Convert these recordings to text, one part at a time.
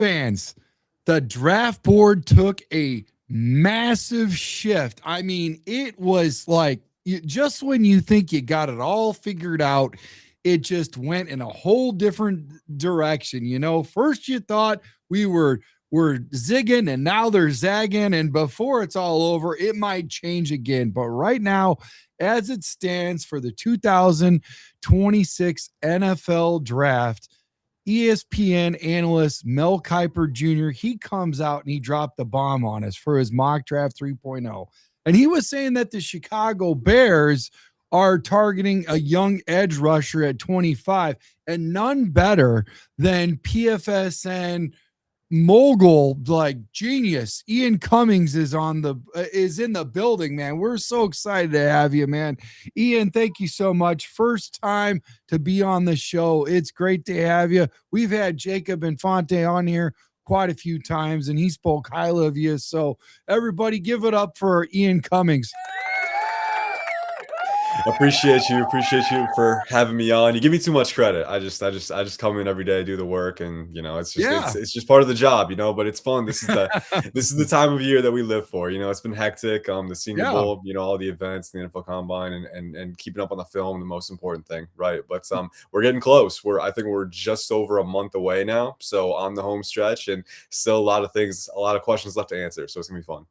fans, the draft board took a massive shift. I mean, it was like just when you think you got it all figured out, it just went in a whole different direction. First you thought we were zigging and now they're zagging, and before it's all over, it might change again. But right now, as it stands for the 2026 NFL draft, ESPN analyst Mel Kiper Jr., he comes out and he dropped the bomb on us for his mock draft 3.0. And he was saying that the Chicago Bears are targeting a young edge rusher at 25, and none better than PFSN mogul, like genius Ian Cummings is in the building, man. We're so excited to have you, man. Ian, thank you so much. First time to be on the show. It's great to have you. We've had Jacob Infante on here quite a few times, and he spoke highly of you. So everybody give it up for Ian Cummings. Appreciate you for having me on. You give me too much credit. I just come in every day, do the work, and it's just part of the job, but it's fun. This is the time of year that we live for. It's been hectic. The Senior Bowl, all the events, the NFL Combine, and keeping up on the film, the most important thing, right? But we're getting close. I think we're just over a month away now, so on the home stretch, and still a lot of questions left to answer. So it's gonna be fun.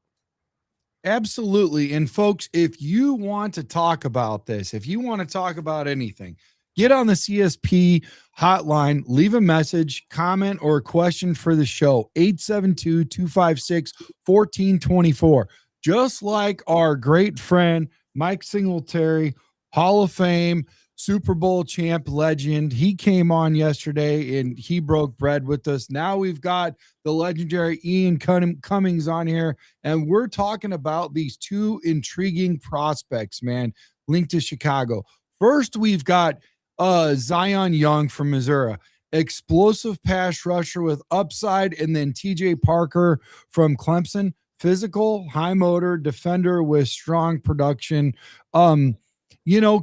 Absolutely. And folks, if you want to talk about this, if you want to talk about anything, get on the CSP hotline, leave a message, comment, or a question for the show, 872-256-1424. Just like our great friend, Mike Singletary, Hall of Fame, Super Bowl champ legend. He came on yesterday and he broke bread with us. Now we've got the legendary Ian Cummings on here, and we're talking about these two intriguing prospects, man, linked to Chicago. First, we've got Zion Young from Missouri, explosive pass rusher with upside, and then TJ Parker from Clemson, physical, high motor defender with strong production.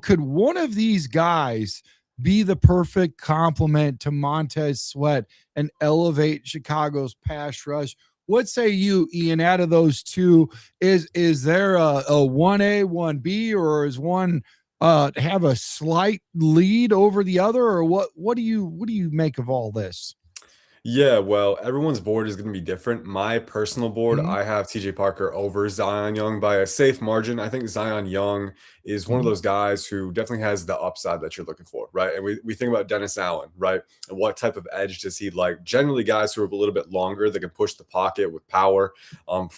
Could one of these guys be the perfect complement to Montez Sweat and elevate Chicago's pass rush? What say you, Ian, out of those two? Is there a 1A, 1B, or is one have a slight lead over the other, or what do you make of all this? Yeah, well, everyone's board is going to be different. My personal board, I have TJ Parker over Zion Young by a safe margin. I think Zion Young is one of those guys who definitely has the upside that you're looking for, right? And we think about Dennis Allen, right? And what type of edge does he like? Generally, guys who are a little bit longer that can push the pocket with power,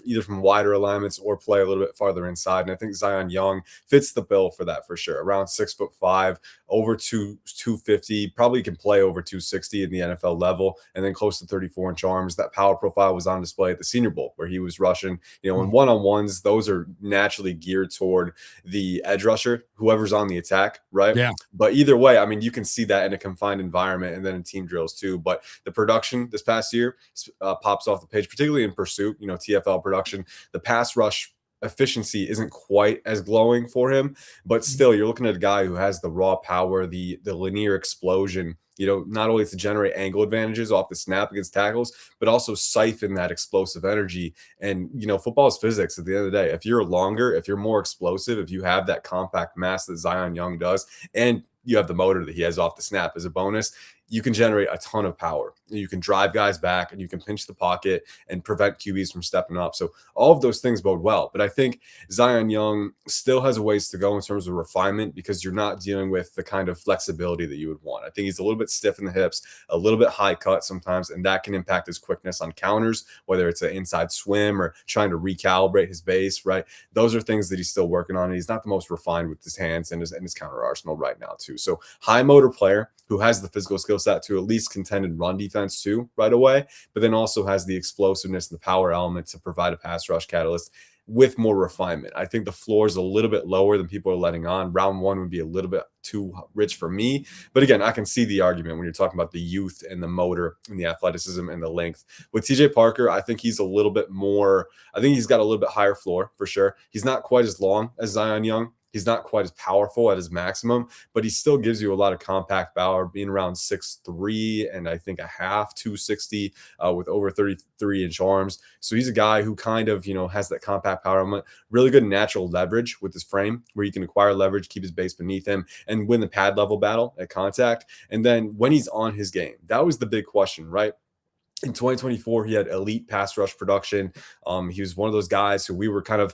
either from wider alignments or play a little bit farther inside. And I think Zion Young fits the bill for that for sure. Around 6'5", over 250, probably can play over 260 in the NFL level, and then close to 34-inch arms. That power profile was on display at the Senior Bowl where he was rushing. In one-on-ones, those are naturally geared toward the edge rusher, whoever's on the attack, right? Yeah. But either way, I mean, you can see that in a confined environment and then in team drills too. But the production this past year pops off the page, particularly in pursuit, TFL production. The pass rush efficiency isn't quite as glowing for him, but still you're looking at a guy who has the raw power, the linear explosion, not only to generate angle advantages off the snap against tackles, but also siphon that explosive energy. And, football is physics at the end of the day. If you're longer, if you're more explosive, if you have that compact mass that Zion Young does, and you have the motor that he has off the snap as a bonus, you can generate a ton of power. You can drive guys back and you can pinch the pocket and prevent QBs from stepping up. So all of those things bode well. But I think Zion Young still has a ways to go in terms of refinement because you're not dealing with the kind of flexibility that you would want. I think he's a little bit stiff in the hips, a little bit high cut sometimes, and that can impact his quickness on counters, whether it's an inside swim or trying to recalibrate his base, right? Those are things that he's still working on. And he's not the most refined with his hands and his counter arsenal right now too. So high motor player who has the physical skill set to at least contend in run defense too right away, but then also has the explosiveness and the power element to provide a pass rush catalyst with more refinement. I think the floor is a little bit lower than people are letting on. Round one would be a little bit too rich for me. But again, I can see the argument when you're talking about the youth and the motor and the athleticism and the length. With TJ Parker, I think he's a little bit more, I think he's got a little bit higher floor for sure. He's not quite as long as Zion Young. He's not quite as powerful at his maximum, but he still gives you a lot of compact power, being around 6'3" and I think a half, 260 with over 33-inch arms. So he's a guy who kind of, has that compact power element, really good natural leverage with his frame, where he can acquire leverage, keep his base beneath him, and win the pad level battle at contact. And then when he's on his game, that was the big question, right? In 2024, he had elite pass rush production. He was one of those guys who we were kind of,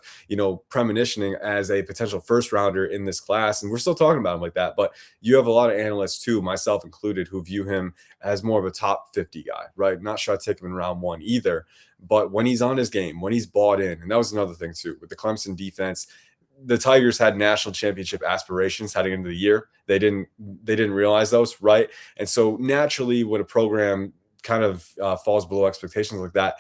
premonitioning as a potential first rounder in this class. And we're still talking about him like that. But you have a lot of analysts too, myself included, who view him as more of a top 50 guy, right? Not sure I'd take him in round 1 either. But when he's on his game, when he's bought in, and that was another thing too, with the Clemson defense, the Tigers had national championship aspirations heading into the year. They didn't realize those, right? And so naturally, when a program kind of falls below expectations like that,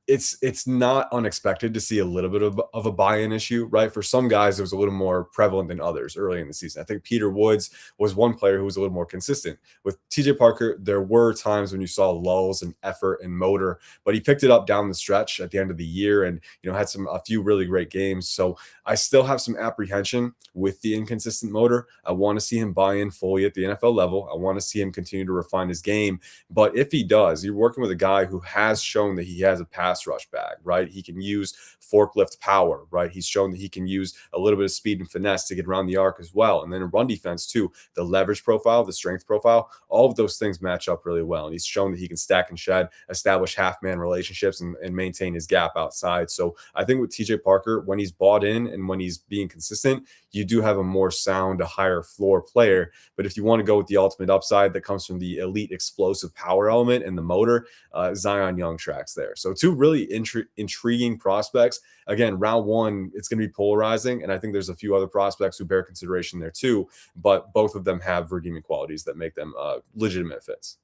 it's not unexpected to see a little bit of a buy-in issue, right? For some guys, it was a little more prevalent than others early in the season. I think Peter Woods was one player who was a little more consistent. With TJ Parker, there were times when you saw lulls in effort and motor, but he picked it up down the stretch at the end of the year and, had a few really great games. So I still have some apprehension with the inconsistent motor. I want to see him buy in fully at the NFL level. I want to see him continue to refine his game. But if he does, you're working with a guy who has shown that he has a pass rush bag, right? He can use forklift power, right? He's shown that he can use a little bit of speed and finesse to get around the arc as well. And then in run defense too, the leverage profile, the strength profile, all of those things match up really well. And he's shown that he can stack and shed, establish half-man relationships, and maintain his gap outside. So I think with TJ Parker, when he's bought in and when he's being consistent, you do have a more sound, a higher floor player. But if you want to go with the ultimate upside that comes from the elite explosive power element and the motor, Zion Young tracks there. So two really intriguing prospects. Again, round 1, it's going to be polarizing. And I think there's a few other prospects who bear consideration there too, but both of them have redeeming qualities that make them legitimate fits.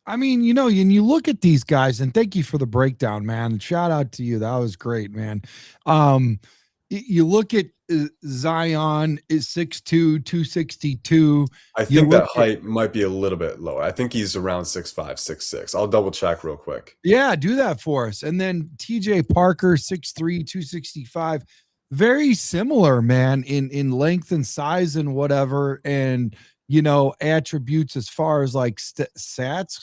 I mean, and you look at these guys, and thank you for the breakdown, man. Shout out to you. That was great, man. You look at Zion is 6'2", 262. I think that height might be a little bit lower. I think he's around 6'5", 6'6". I'll double check real quick. Yeah, do that for us. And then TJ Parker, 6'3", 265. Very similar, man, in length and size and whatever. And, attributes as far as like stats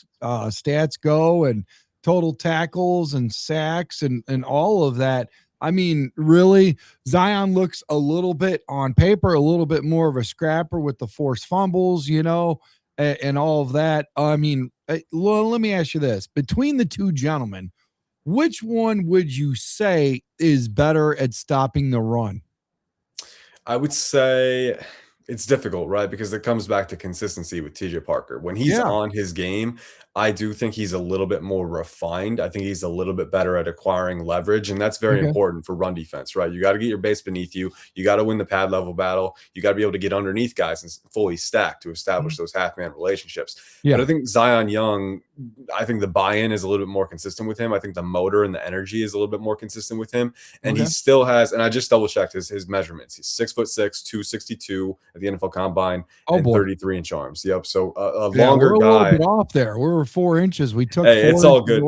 go, and total tackles and sacks and all of that. I mean, really, Zion looks a little bit on paper, a little bit more of a scrapper with the forced fumbles, and all of that. I mean, let me ask you this. Between the two gentlemen, which one would you say is better at stopping the run? I would say it's difficult, right? Because it comes back to consistency with TJ Parker. When he's on his game, I do think he's a little bit more refined. I think he's a little bit better at acquiring leverage, and that's very important for run defense, right? You got to get your base beneath you. You got to win the pad level battle. You got to be able to get underneath guys and fully stack to establish those half-man relationships. But I think Zion Young, I think the buy-in is a little bit more consistent with him. I think the motor and the energy is a little bit more consistent with him. And he still has, and I just double-checked his measurements. He's 6'6", 262 at the NFL Combine, and 33-inch arms. Yep. So a longer we're guy. A little bit off there. We're 4 inches. We took. Hey, it's all good.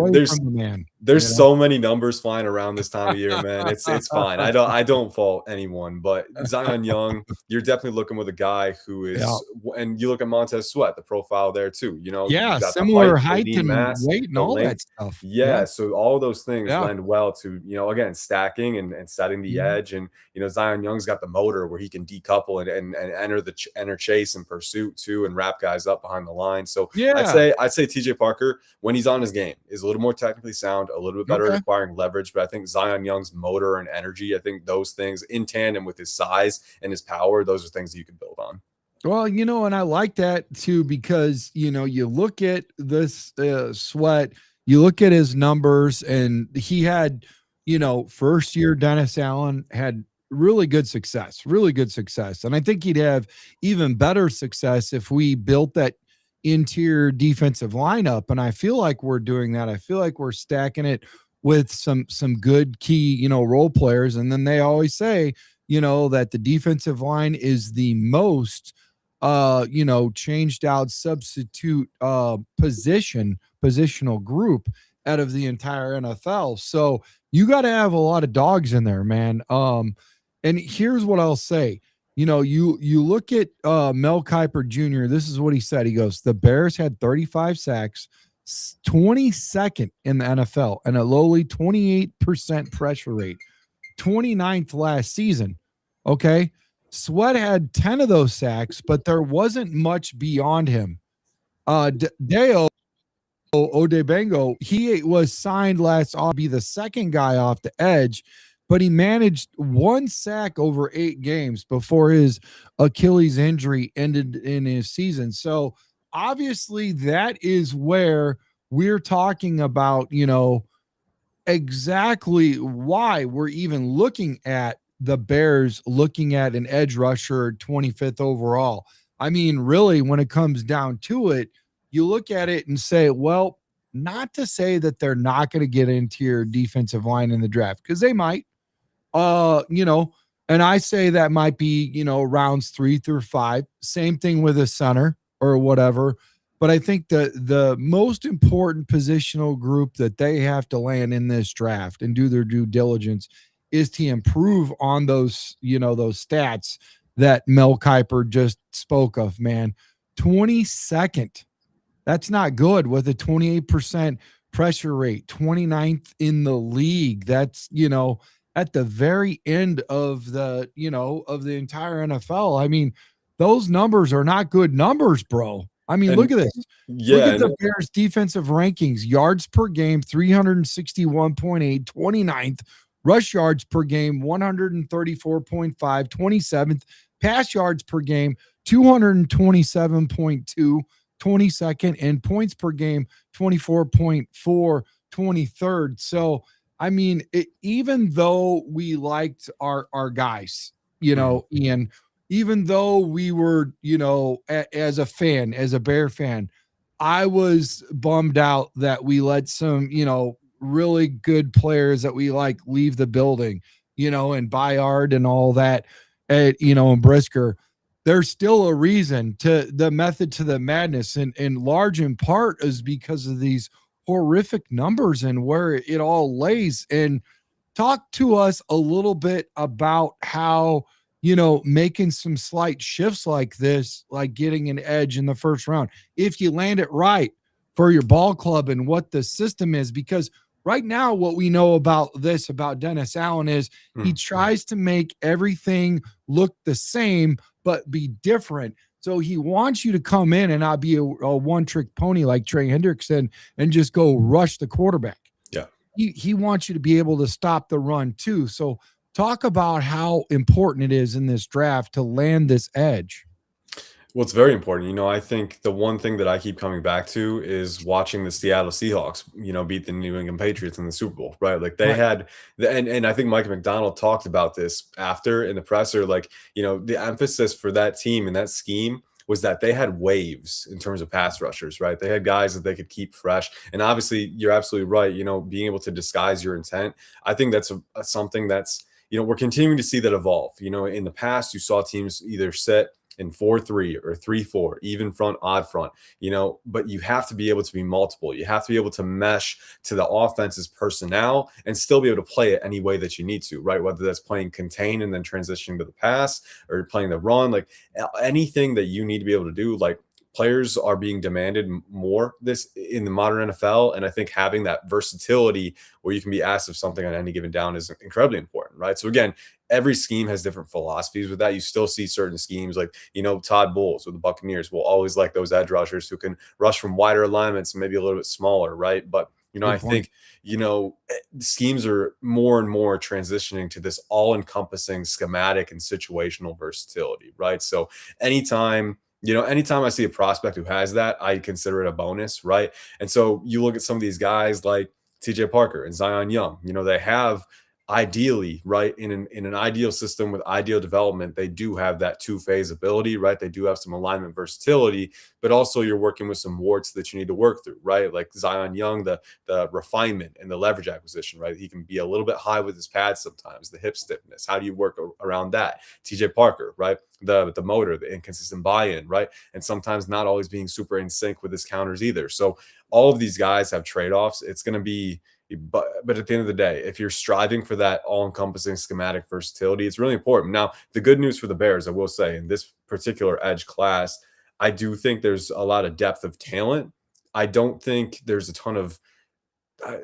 There's the so many numbers flying around this time of year, man. It's fine. I don't fault anyone, but Zion Young, you're definitely looking with a guy who is, and you look at Montez Sweat, the profile there too. Similar height and mass, weight and all that stuff. Yeah, so all those things lend well to again stacking and setting the edge, and Zion Young's got the motor where he can decouple and enter chase and pursuit too, and wrap guys up behind the line. So I'd say TJ Parker, when he's on his game, is a little more technically sound, a little bit better at acquiring leverage. But I think Zion Young's motor and energy, I think those things in tandem with his size and his power, those are things that you can build on. Well, and I like that too, because, you look at this Sweat, you look at his numbers, and he had, first year Dennis Allen had really good success. And I think he'd have even better success if we built that interior defensive lineup. And I feel like we're doing that. I feel like we're stacking it with some good key, role players. And then they always say, that the defensive line is the most, changed out substitute positional group out of the entire NFL. So you got to have a lot of dogs in there, man. And here's what I'll say. you look at Mel Kiper Jr. This is what he said. He goes, the Bears had 35 sacks, 22nd in the NFL, and a lowly 28% pressure rate, 29th last season. Okay. Sweat had 10 of those sacks, but there wasn't much beyond him. Deo Odebengo, he was signed last off, be the second guy off the edge, but he managed one sack over 8 games before his Achilles injury ended in his season. So obviously that is where we're talking about, exactly why we're even looking at the Bears looking at an edge rusher 25th overall. I mean, really, when it comes down to it, you look at it and say, well, not to say that they're not going to get into your defensive line in the draft, because they might, and I say that might be, rounds 3 through 5, same thing with a center or whatever. But I think the most important positional group that they have to land in this draft and do their due diligence is to improve on those, those stats that Mel Kiper just spoke of, man. 22nd. That's not good with a 28% pressure rate, 29th in the league. That's, at the very end of the, of the entire NFL. I mean, those numbers are not good numbers, bro. I mean, look at this. Look at the Bears defensive rankings. Yards per game, 361.8, 29th. Rush yards per game, 134.5, 27th. Pass yards per game, 227.2, 22nd. And points per game, 24.4, 23rd. So, I mean, even though we liked our guys, Ian, even though we were, as a fan, as a Bear fan, I was bummed out that we let some, really good players that we like leave the building, and Bayard and all that, and Brisker. There's still a reason to the method to the madness, and large in part is because of these horrific numbers and where it all lays. And talk to us a little bit about how, making some slight shifts like this, like getting an edge in the first round, if you land it right for your ball club and what the system is. Because right now, what we know about Dennis Allen is he tries to make everything look the same, but be different. So he wants you to come in and not be a one-trick pony like Trey Hendrickson and just go rush the quarterback. Yeah. He wants you to be able to stop the run too. So talk about how important it is in this draft to land this edge. Well, it's very important. I think the one thing that I keep coming back to is watching the Seattle Seahawks, beat the New England Patriots in the Super Bowl, right? Like they had, and I think Mike McDonald talked about this after in the presser, like, the emphasis for that team and that scheme was that they had waves in terms of pass rushers, right? They had guys that they could keep fresh. And obviously, you're absolutely right, being able to disguise your intent. I think that's something that's, we're continuing to see that evolve. In the past, you saw teams either sit in 4-3 or 3-4, even front, odd front, but you have to be able to be multiple. You have to be able to mesh to the offense's personnel and still be able to play it any way that you need to, right? Whether that's playing contain and then transitioning to the pass or playing the run, like anything that you need to be able to do, like players are being demanded more this in the modern NFL. And I think having that versatility where you can be asked of something on any given down is incredibly important, right? So again, every scheme has different philosophies with that. You still see certain schemes like, Todd Bowles with the Buccaneers will always like those edge rushers who can rush from wider alignments, maybe a little bit smaller, right? But, I think, schemes are more and more transitioning to this all-encompassing schematic and situational versatility, right? So anytime I see a prospect who has that, I consider it a bonus, right? And so you look at some of these guys like TJ Parker and Zion Young, they have ideally, right, in an ideal system with ideal development, they do have that two-phase ability, right? They do have some alignment versatility, but also you're working with some warts that you need to work through, right? Like Zion Young, the refinement and the leverage acquisition, right? He can be a little bit high with his pads sometimes, the hip stiffness. How do you work around that? TJ Parker, right? the motor, the inconsistent buy-in, right? And sometimes not always being super in sync with his counters either. So all of these guys have trade-offs. It's going to be, but at the end of the day, if you're striving for that all-encompassing schematic versatility, it's really important. Now, the good news for the Bears, I will say, in this particular edge class, I do think there's a lot of depth of talent. I don't think there's a ton of I,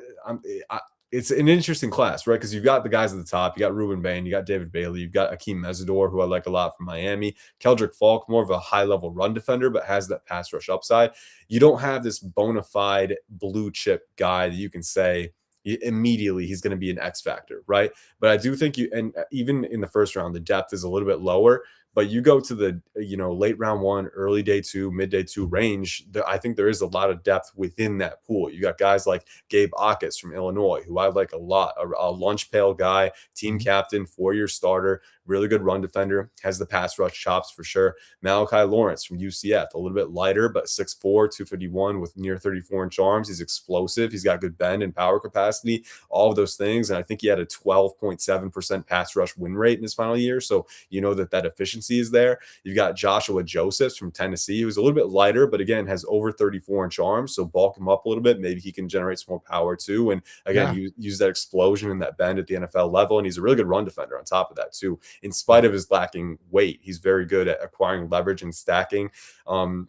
I, it's an interesting class, right? Because you've got the guys at the top. You got Ruben Bain, you got David Bailey, you've got Akheem Mesidor, who I like a lot from Miami. Keldrick Falk, more of a high-level run defender, but has that pass rush upside. You don't have this bona fide blue chip guy that you can say immediately he's going to be an X factor, right? But I do think and even in the first round, the depth is a little bit lower. But you go to the late round 1, early day 2, mid day 2 range. I think there is a lot of depth within that pool. You got guys like Gabe Akis from Illinois, who I like a lot, a lunch pail guy, team captain, 4-year starter, really good run defender, has the pass rush chops for sure. Malachi Lawrence from UCF, a little bit lighter, but 6'4", 251 with near 34-inch arms. He's explosive. He's got good bend and power capacity, all of those things. And I think he had a 12.7% pass rush win rate in his final year. So you know that efficiency is there. You've got Joshua Josephs from Tennessee, who's a little bit lighter, but again, has over 34-inch arms. So bulk him up a little bit. Maybe he can generate some more power too. And again, use that explosion and that bend at the NFL level. And he's a really good run defender on top of that too. In spite of his lacking weight, he's very good at acquiring leverage and stacking. And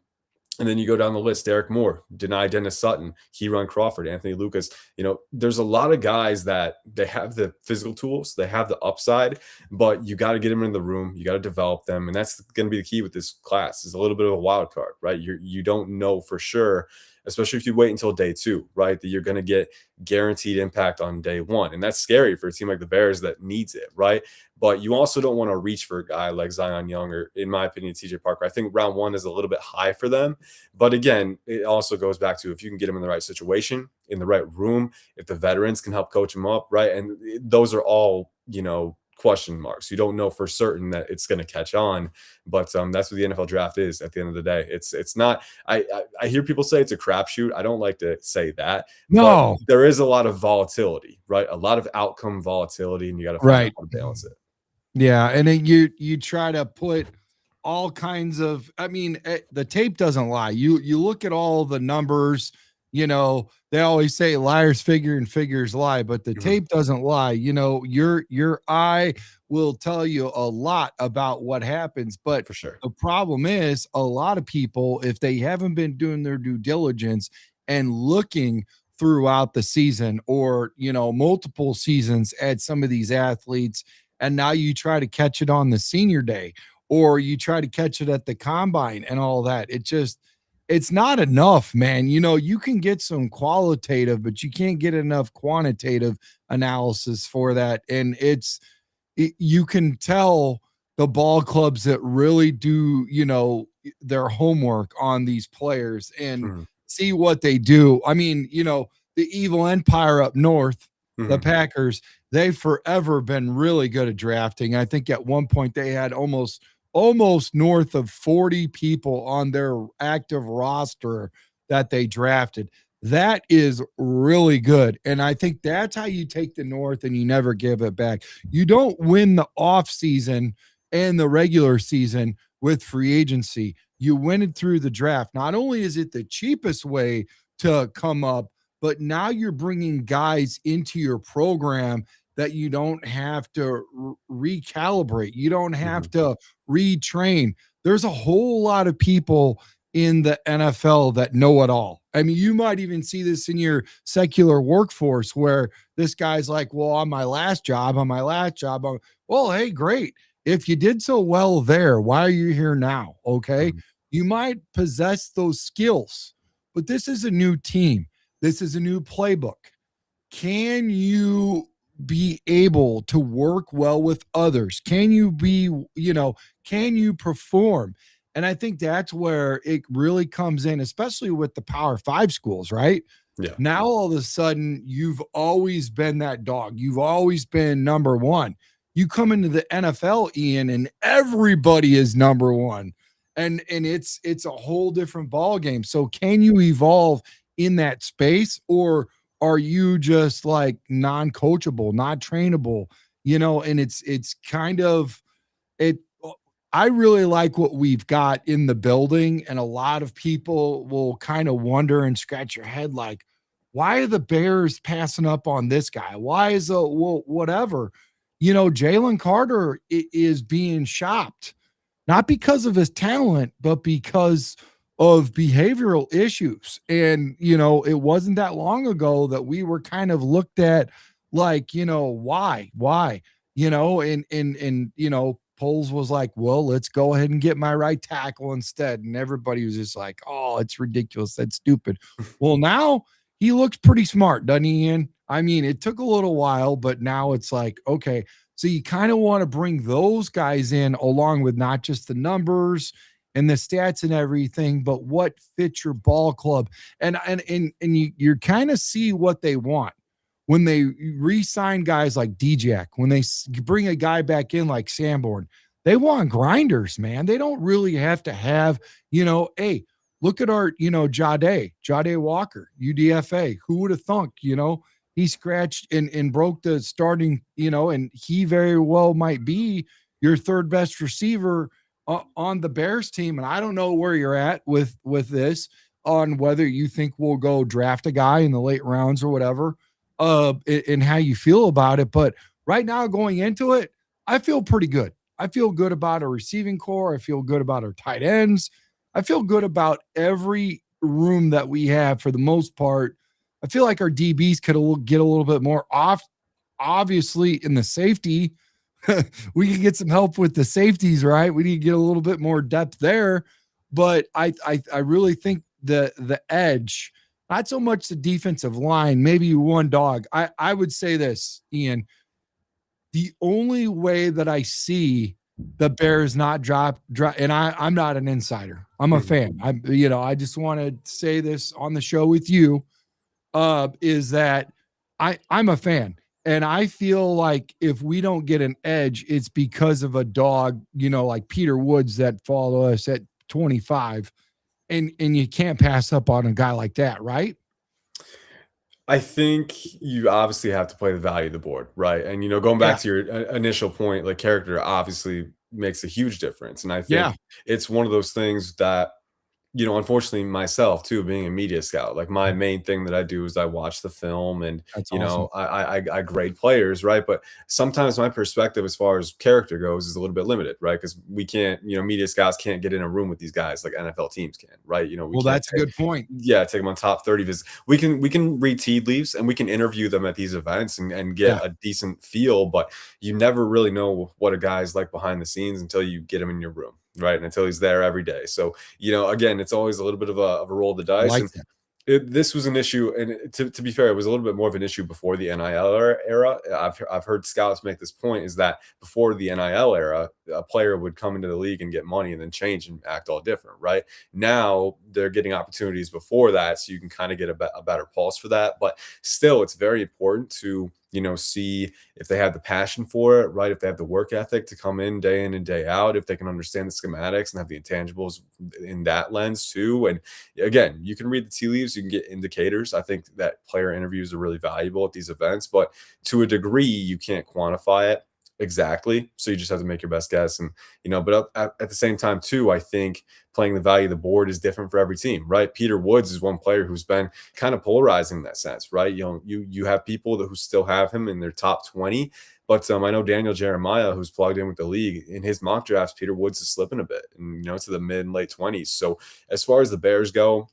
then you go down the list: Derek Moore, Denai Dennis Sutton, Kieran Crawford, Anthony Lucas. There's a lot of guys that they have the physical tools, they have the upside, but you got to get them in the room. You got to develop them. And that's going to be the key with this class. Is a little bit of a wild card, right? You don't know for sure, especially if you wait until day 2, right, that you're going to get guaranteed impact on day 1. And that's scary for a team like the Bears that needs it, right? But you also don't want to reach for a guy like Zion Young or, in my opinion, TJ Parker. I think round 1 is a little bit high for them. But again, it also goes back to if you can get him in the right situation, in the right room, if the veterans can help coach him up, right? And those are all, question marks. You don't know for certain that it's going to catch on, but that's what the NFL draft is at the end of the day. It's not, I hear people say it's a crapshoot. I don't like to say that. No, but there is a lot of volatility, right? A lot of outcome volatility, and you got to find out how to balance it. Yeah. And then you try to put all kinds of, the tape doesn't lie. You look at all the numbers, they always say liars figure and figures lie, but the tape doesn't lie. Your eye will tell you a lot about what happens. But for sure, the problem is a lot of people, if they haven't been doing their due diligence and looking throughout the season or, multiple seasons at some of these athletes, and now you try to catch it on the senior day, or you try to catch it at the combine and all that. It's not enough, man. You can get some qualitative, but you can't get enough quantitative analysis for that. And you can tell the ball clubs that really do, their homework on these players and see what they do. The evil empire up north, the Packers, they've forever been really good at drafting. I think at one point they had almost north of 40 people on their active roster that they drafted. That is really good. And I think that's how you take the North and you never give it back. You don't win the offseason and the regular season with free agency. You win it through the draft. Not only is it the cheapest way to come up, but now you're bringing guys into your program that you don't have to recalibrate. You don't have to retrain. There's a whole lot of people in the NFL that know it all. You might even see this in your secular workforce where this guy's like, well, on my last job, well, hey, great. If you did so well there, why are you here now? Okay. You might possess those skills, but this is a new team. This is a new playbook. Can you be able to work well with others? Can you can you perform? And I think that's where it really comes in, especially with the Power 5 schools, right? Yeah. Now, all of a sudden, you've always been that dog. You've always been number one. You come into the NFL, Ian, and everybody is number one. And it's a whole different ball game. So can you evolve in that space, or are you just like non-coachable, not trainable, and it's kind of it. I really like what we've got in the building, and a lot of people will kind of wonder and scratch your head like, why are the Bears passing up on this guy? Why is whatever? Jalen Carter is being shopped, not because of his talent, but because of behavioral issues. And, it wasn't that long ago that we were kind of looked at like, why, and Poles was like, well, let's go ahead and get my right tackle instead. And everybody was just like, oh, it's ridiculous. That's stupid. Well, now he looks pretty smart, doesn't he, Ian? I mean, it took a little while, but now it's like, okay, so you kind of want to bring those guys in along with not just the numbers and the stats and everything, but what fits your ball club. And you kind of see what they want when they re-sign guys like DJ, when they bring a guy back in like Sanborn. They want grinders, man. They don't really have to have, hey, look at our, Jade Walker, UDFA. Who would have thunk, he scratched and broke the starting, and he very well might be your third best receiver on the Bears team. And I don't know where you're at with this, on whether you think we'll go draft a guy in the late rounds or whatever, and how you feel about it. But right now going into it, I feel pretty good. I feel good about our receiving core. I feel good about our tight ends. I feel good about every room that we have for the most part. I feel like our DBs could get a little bit more off. Obviously, in the safety, we can get some help with the safeties, right? We need to get a little bit more depth there. But I really think the edge, not so much the defensive line, maybe one dog. I would say this, Ian. The only way that I see the Bears not drop, and I'm not an insider. I'm a fan. I just want to say this on the show with you, is that I'm a fan. And I feel like if we don't get an edge, it's because of a dog, like Peter Woods that follow us at 25. And you can't pass up on a guy like that, right? I think you obviously have to play the value of the board, right? And going back to your initial point, like character obviously makes a huge difference. And I think it's one of those things that, unfortunately myself too, being a media scout, like my main thing that I do is I watch the film and, That's awesome. I grade players, right? But sometimes my perspective as far as character goes is a little bit limited, right? Because we can't, media scouts can't get in a room with these guys like NFL teams can, right? We that's a good point. Yeah, take them on top 30 visits. We can read tea leaves and we can interview them at these events and get a decent feel, but you never really know what a guy's like behind the scenes until you get him in your room. Right. And until he's there every day. So, again, it's always a little bit of a roll of the dice. Like This was an issue. And to be fair, it was a little bit more of an issue before the NIL era. I've heard scouts make this point, is that before the NIL era, a player would come into the league and get money and then change and act all different. Right now, they're getting opportunities before that. So you can kind of get a better pulse for that. But still, it's very important to see if they have the passion for it, right? If they have the work ethic to come in and day out, if they can understand the schematics and have the intangibles in that lens too. And again, you can read the tea leaves, you can get indicators. I think that player interviews are really valuable at these events, but to a degree, you can't quantify it exactly. So you just have to make your best guess. And, but at the same time too, I think playing the value of the board is different for every team, right? Peter Woods is one player who's been kind of polarizing in that sense, right? You have people who still have him in their top 20, but I know Daniel Jeremiah, who's plugged in with the league, in his mock drafts, Peter Woods is slipping a bit and, to the mid and late 20s. So as far as the Bears go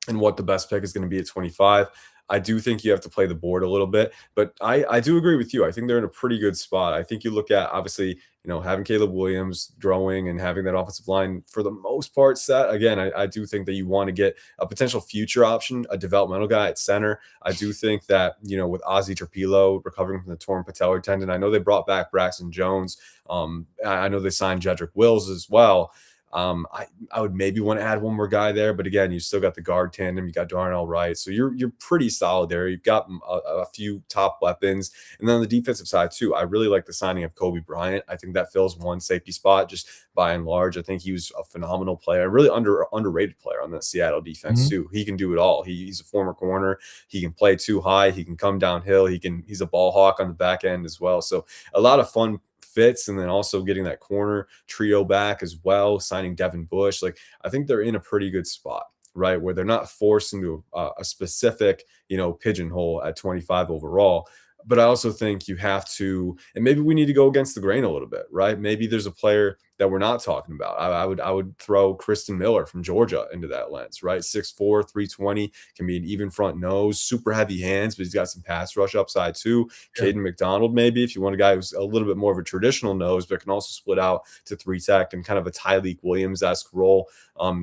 and what the best pick is going to be at 25, I do think you have to play the board a little bit, but I do agree with you. I think they're in a pretty good spot. I think you look at, obviously, having Caleb Williams growing and having that offensive line for the most part set. Again, I do think that you want to get a potential future option, a developmental guy at center. I do think that, with Ozzie Trapilo recovering from the torn patellar tendon, I know they brought back Braxton Jones. I know they signed Jedrick Wills as well. I would maybe want to add one more guy there, but again, you still got the guard tandem, you got Darnell Wright, so you're pretty solid there. You've got a few top weapons, and then on the defensive side too, I really like the signing of Kobe Bryant. I think that fills one safety spot just by and large. I think he was a phenomenal player, really underrated player on that Seattle defense too. He can do it all. He's a former corner. He can play too high. He can come downhill. He's a ball hawk on the back end as well. So a lot of fun fits, and then also getting that corner trio back as well, signing Devin Bush. Like, I think they're in a pretty good spot, right? Where they're not forced into a specific, pigeonhole at 25 overall. But I also think you have to, and maybe we need to go against the grain a little bit, right? Maybe there's a player that we're not talking about. I would throw Kristen Miller from Georgia into that lens, right? 6'4", 320, can be an even front nose, super heavy hands, but he's got some pass rush upside too. Yeah. Caden McDonald, maybe, if you want a guy who's a little bit more of a traditional nose, but can also split out to 3-tech and kind of a Tyleek Williams-esque role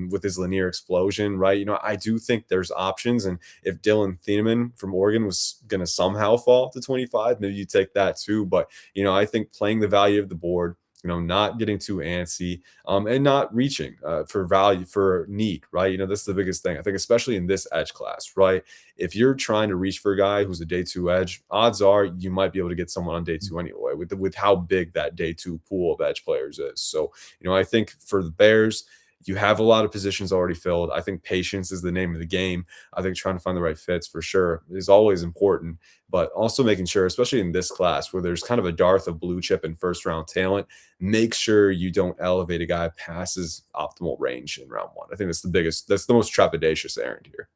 with his linear explosion, right? I do think there's options. And if Dylan Thieneman from Oregon was going to somehow fall to 25, maybe you take that too. But, I think playing the value of the board, not getting too antsy, and not reaching for value, for need, right? That's the biggest thing. I think, especially in this edge class, right? If you're trying to reach for a guy who's a day 2 edge, odds are you might be able to get someone on day 2 anyway, with how big that day 2 pool of edge players is. So, I think for the Bears, you have a lot of positions already filled. I think patience is the name of the game. I think trying to find the right fits for sure is always important, but also making sure, especially in this class where there's kind of a dearth of blue chip and first round talent, make sure you don't elevate a guy past his optimal range in round 1. I think that's the most trepidatious errand here.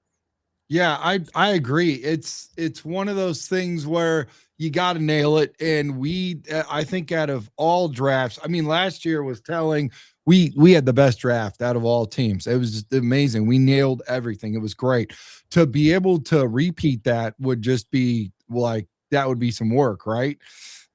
Yeah, I agree. It's one of those things where you got to nail it. And I think out of all drafts, I mean, last year was telling. We had the best draft out of all teams. It was just amazing. We nailed everything. It was great. To be able to repeat that would just be like, that would be some work, right?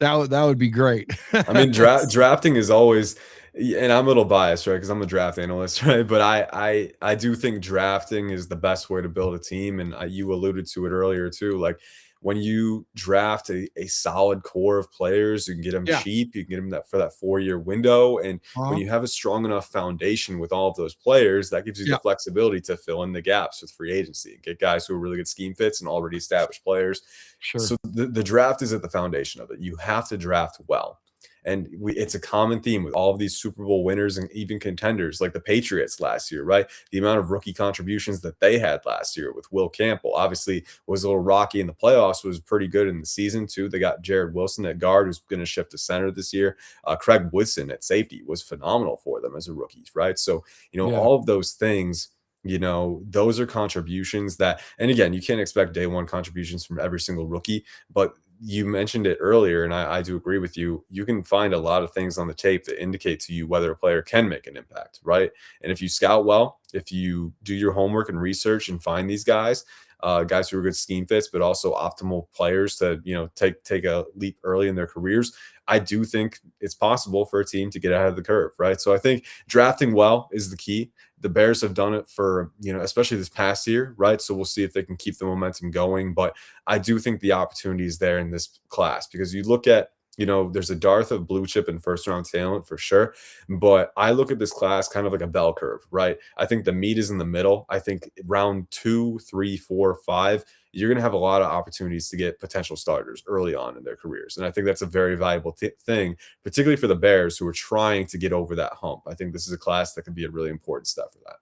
That would be great. I mean, drafting is always, and I'm a little biased, right? Because I'm a draft analyst, right? But I do think drafting is the best way to build a team. And you alluded to it earlier too. Like, when you draft a solid core of players, you can get them cheap. You can get them for that 4-year window. And when you have a strong enough foundation with all of those players, that gives you the flexibility to fill in the gaps with free agency, get guys who are really good scheme fits and already established players. Sure. So the draft is at the foundation of it. You have to draft well. And it's a common theme with all of these Super Bowl winners and even contenders like the Patriots last year, right? The amount of rookie contributions that they had last year with Will Campbell obviously was a little rocky in the playoffs, was pretty good in the season too. They got Jared Wilson at guard, who's going to shift to center this year. Craig Woodson at safety was phenomenal for them as a rookie, right? So, all of those things, those are contributions that, and again, you can't expect day 1 contributions from every single rookie, but you mentioned it earlier, and I do agree with you. You can find a lot of things on the tape that indicate to you whether a player can make an impact, right? And if you scout well, if you do your homework and research and find these guys who are good scheme fits, but also optimal players to, take a leap early in their careers, I do think it's possible for a team to get ahead of the curve, right? So I think drafting well is the key. The Bears have done it for, especially this past year, right? So we'll see if they can keep the momentum going. But I do think the opportunity is there in this class, because you look at, there's a dearth of blue chip and first round talent for sure. But I look at this class kind of like a bell curve, right? I think the meat is in the middle. I think round 2, 3, 4, 5, you're going to have a lot of opportunities to get potential starters early on in their careers. And I think that's a very valuable thing, particularly for the Bears who are trying to get over that hump. I think this is a class that can be a really important step for that.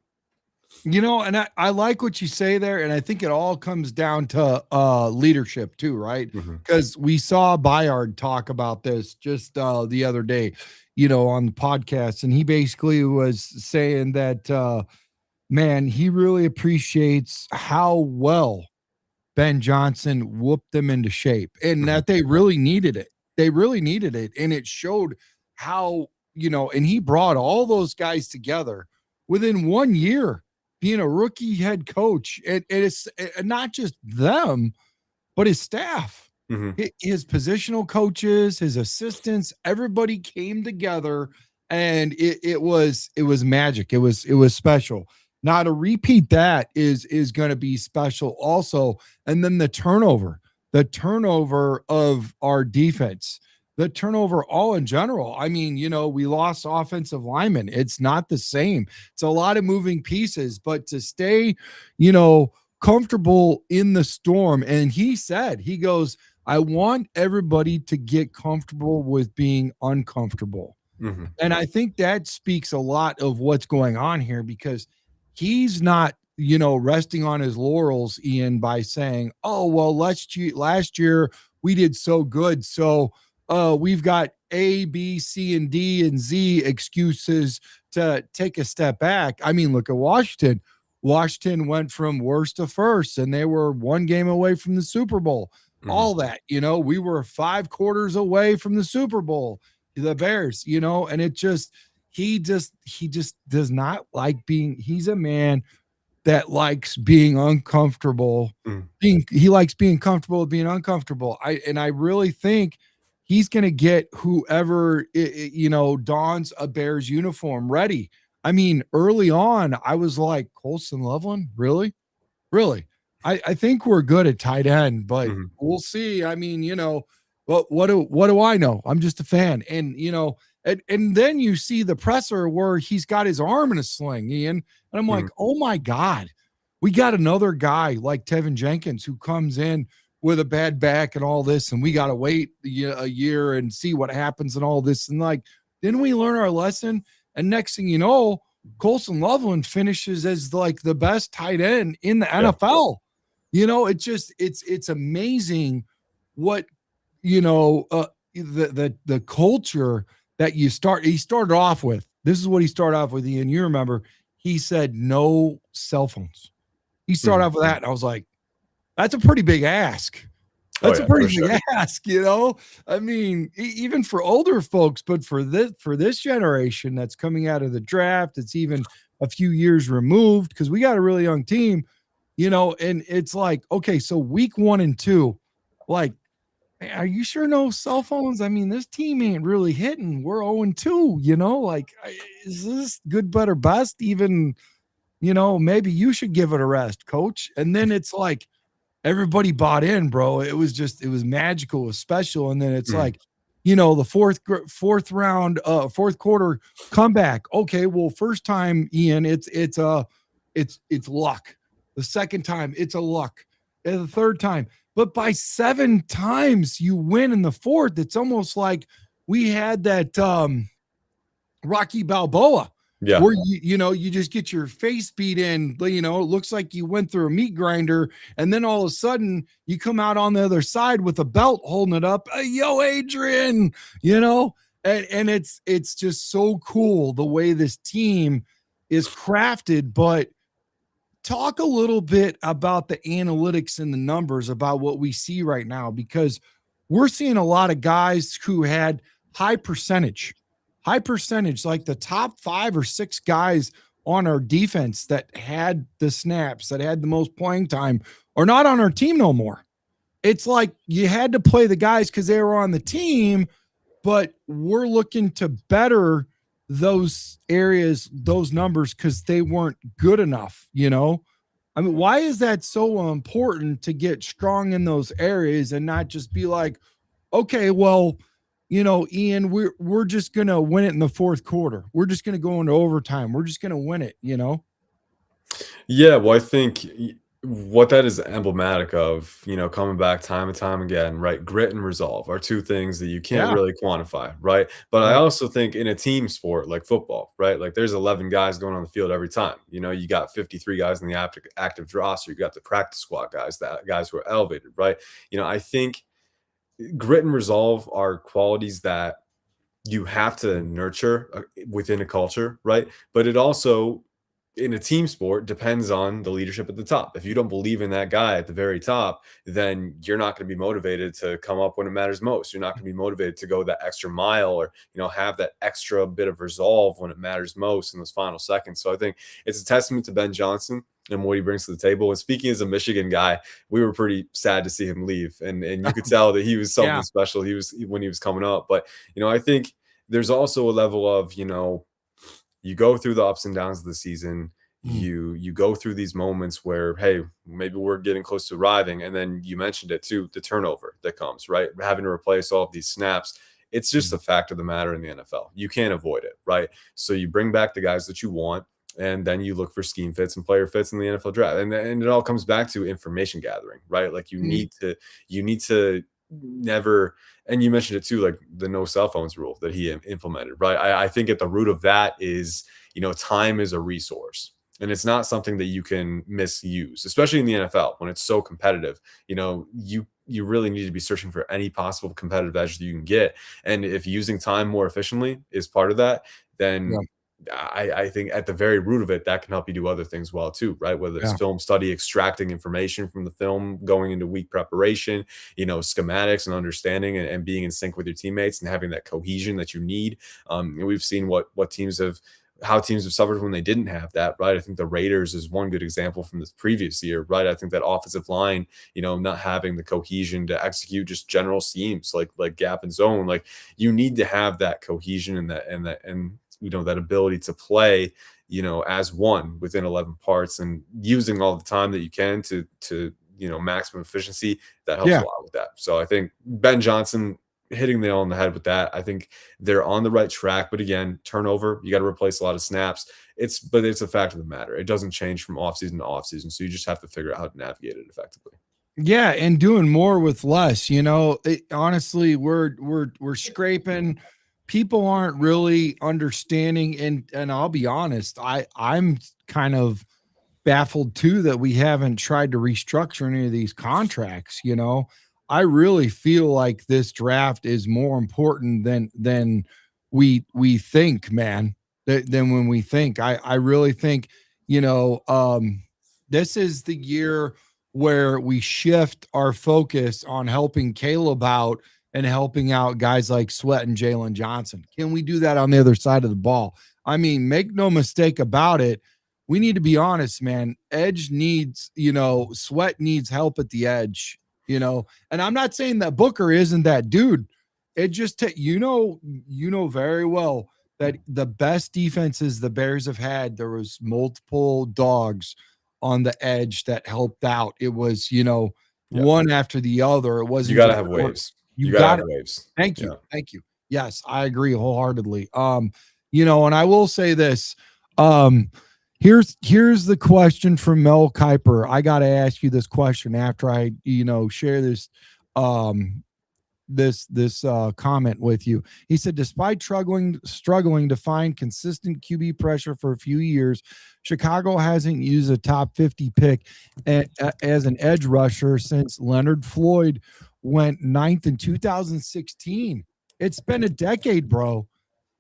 And I like what you say there. And I think it all comes down to leadership too, right? Because we saw Bayard talk about this just the other day, on the podcast. And he basically was saying that, man, he really appreciates how well Ben Johnson whooped them into shape, and that they really needed it. They really needed it. And it showed how, and he brought all those guys together within 1 year, being a rookie head coach. It's not just them, but his staff, his positional coaches, his assistants, everybody came together, and it was magic. It was special. Now to repeat that is going to be special also. And then the turnover of our defense, the turnover all in general. I mean, we lost offensive linemen. It's not the same. It's a lot of moving pieces, but to stay, comfortable in the storm. And he goes, I want everybody to get comfortable with being uncomfortable. And I think that speaks a lot of what's going on here, because he's not, resting on his laurels, Ian, by saying, oh, well, last year we did so good, so we've got A, B, C, and D, and Z excuses to take a step back. I mean, look at Washington. Washington went from worst to first, and they were one game away from the Super Bowl. All that, we were 5 quarters away from the Super Bowl, the Bears, and it just, he just does not like he's a man that likes being uncomfortable. He likes being comfortable with being uncomfortable. I really think he's going to get whoever, dons a Bears uniform ready. I mean, early on, I was like, Colson Loveland, really? I think we're good at tight end, but we'll see. I mean, what do I know? I'm just a fan. And, and then you see the presser where he's got his arm in a sling, Ian. And I'm like, oh my God, we got another guy like Tevin Jenkins who comes in with a bad back and all this, and we got to wait a year and see what happens and all this. And like, didn't we learn our lesson? And next thing you know, Colson Loveland finishes as like the best tight end in the NFL. It's amazing what, the culture that he started off with. This is what he started off with, Ian. You remember, he said no cell phones. He started off with that, and I was like, that's a pretty big ask. That's a pretty big ask, I mean, even for older folks, but for this generation that's coming out of the draft, it's even a few years removed because we got a really young team, and it's like, okay, so week 1 and 2, like, are you sure no cell phones? I mean, this team ain't really hitting. We're 0-2, like, is this good, better, best? Even, maybe you should give it a rest, coach. And then it's like, everybody bought in, bro. It was magical. It was special. And then it's like, the fourth quarter comeback. Okay. Well, first time, Ian, it's luck. The second time it's a luck. And the third time, but by 7 times you win in the fourth, it's almost like we had that, Rocky Balboa. Yeah. Where you just get your face beat in, it looks like you went through a meat grinder, and then all of a sudden you come out on the other side with a belt holding it up. Yo, Adrian, and it's just so cool the way this team is crafted. But talk a little bit about the analytics and the numbers about what we see right now, because we're seeing a lot of guys who had high percentage, like the top 5 or 6 guys on our defense that had the snaps, that had the most playing time, are not on our team no more. It's like you had to play the guys because they were on the team, but we're looking to better those areas, those numbers, because they weren't good enough, I mean, why is that so important to get strong in those areas and not just be like, okay, well, Ian, we're just going to win it in the fourth quarter. We're just going to go into overtime. We're just going to win it, Yeah, well, I think what that is emblematic of, coming back time and time again, right? Grit and resolve are 2 things that you can't really quantify, right? But I also think in a team sport like football, right? Like there's 11 guys going on the field every time. You got 53 guys in the active roster. You got the practice squad guys, guys who are elevated, right? I think grit and resolve are qualities that you have to nurture within a culture, right? But it also, in a team sport, depends on the leadership at the top. If you don't believe in that guy at the very top, then you're not going to be motivated to come up when it matters most. You're not going to be motivated to go that extra mile, or have that extra bit of resolve when it matters most in those final seconds. So I think it's a testament to Ben Johnson and what he brings to the table. And speaking as a Michigan guy, we were pretty sad to see him leave, and you could tell that he was something special. He was when he was coming up. But I think there's also a level of you go through the ups and downs of the season. You go through these moments where, hey, maybe we're getting close to arriving, and then you mentioned it too, the turnover that comes, right? Having to replace all of these snaps. It's just a fact of the matter in the NFL. You can't avoid it, right? So you bring back the guys that you want, and then you look for scheme fits and player fits in the NFL draft. And it all comes back to information gathering, right? Like you need to never, and you mentioned it too, like the no cell phones rule that he implemented, right? I think at the root of that is, time is a resource. And it's not something that you can misuse, especially in the NFL when it's so competitive. you really need to be searching for any possible competitive edge that you can get. And if using time more efficiently is part of that, then I think at the very root of it, that can help you do other things well too, right? Whether it's film study, extracting information from the film, going into week preparation, schematics and understanding and being in sync with your teammates and having that cohesion that you need. And we've seen how teams have suffered when they didn't have that, right? I think the Raiders is one good example from this previous year, right? I think that offensive line, not having the cohesion to execute just general schemes like gap and zone, like you need to have that cohesion and that ability to play, as one within 11 parts and using all the time that you can to maximum efficiency. That helps a lot with that. So I think Ben Johnson hitting the nail on the head with that. I think they're on the right track, but again, turnover, you got to replace a lot of snaps. It's a fact of the matter. It doesn't change from offseason to offseason. So you just have to figure out how to navigate it effectively. Yeah. And doing more with less, honestly, we're scraping. People aren't really understanding. And I'll be honest, I'm kind of baffled too that we haven't tried to restructure any of these contracts. I really feel like this draft is more important than we think, man. Than when we think. I really think, this is the year where we shift our focus on helping Caleb out and helping out guys like Sweat and Jalen Johnson. Can we do that on the other side of the ball? I mean, make no mistake about it. We need to be honest, man. Edge needs, Sweat needs help at the edge, and I'm not saying that Booker isn't that dude. It just, very well that the best defenses the Bears have had, there was multiple dogs on the edge that helped out. It was, one after the other. It wasn't. You got to have waves. You got to have waves. Thank you. Thank you. Yes, I agree wholeheartedly. And I will say this, here's the question from Mel Kiper. I got to ask you this question after I, share this, this comment with you. He said, despite struggling to find consistent QB pressure for a few years, Chicago hasn't used a top 50 pick as an edge rusher since Leonard Floyd went 9th in 2016. It's been a decade, bro.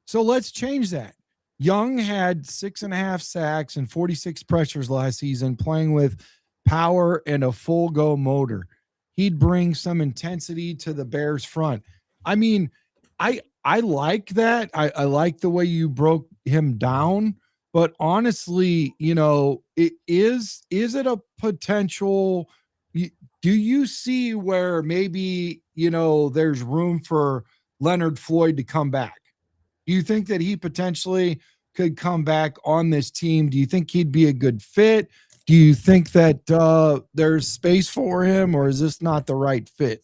So let's change that. Young had 6.5 sacks and 46 pressures last season, playing with power and a full go motor. He'd bring some intensity to the Bears front. I mean, I like that. I like the way you broke him down, but honestly, is it a potential? Do you see where maybe, there's room for Leonard Floyd to come back? Do you think that he potentially could come back on this team? Do you think he'd be a good fit? Do you think that there's space for him, or is this not the right fit?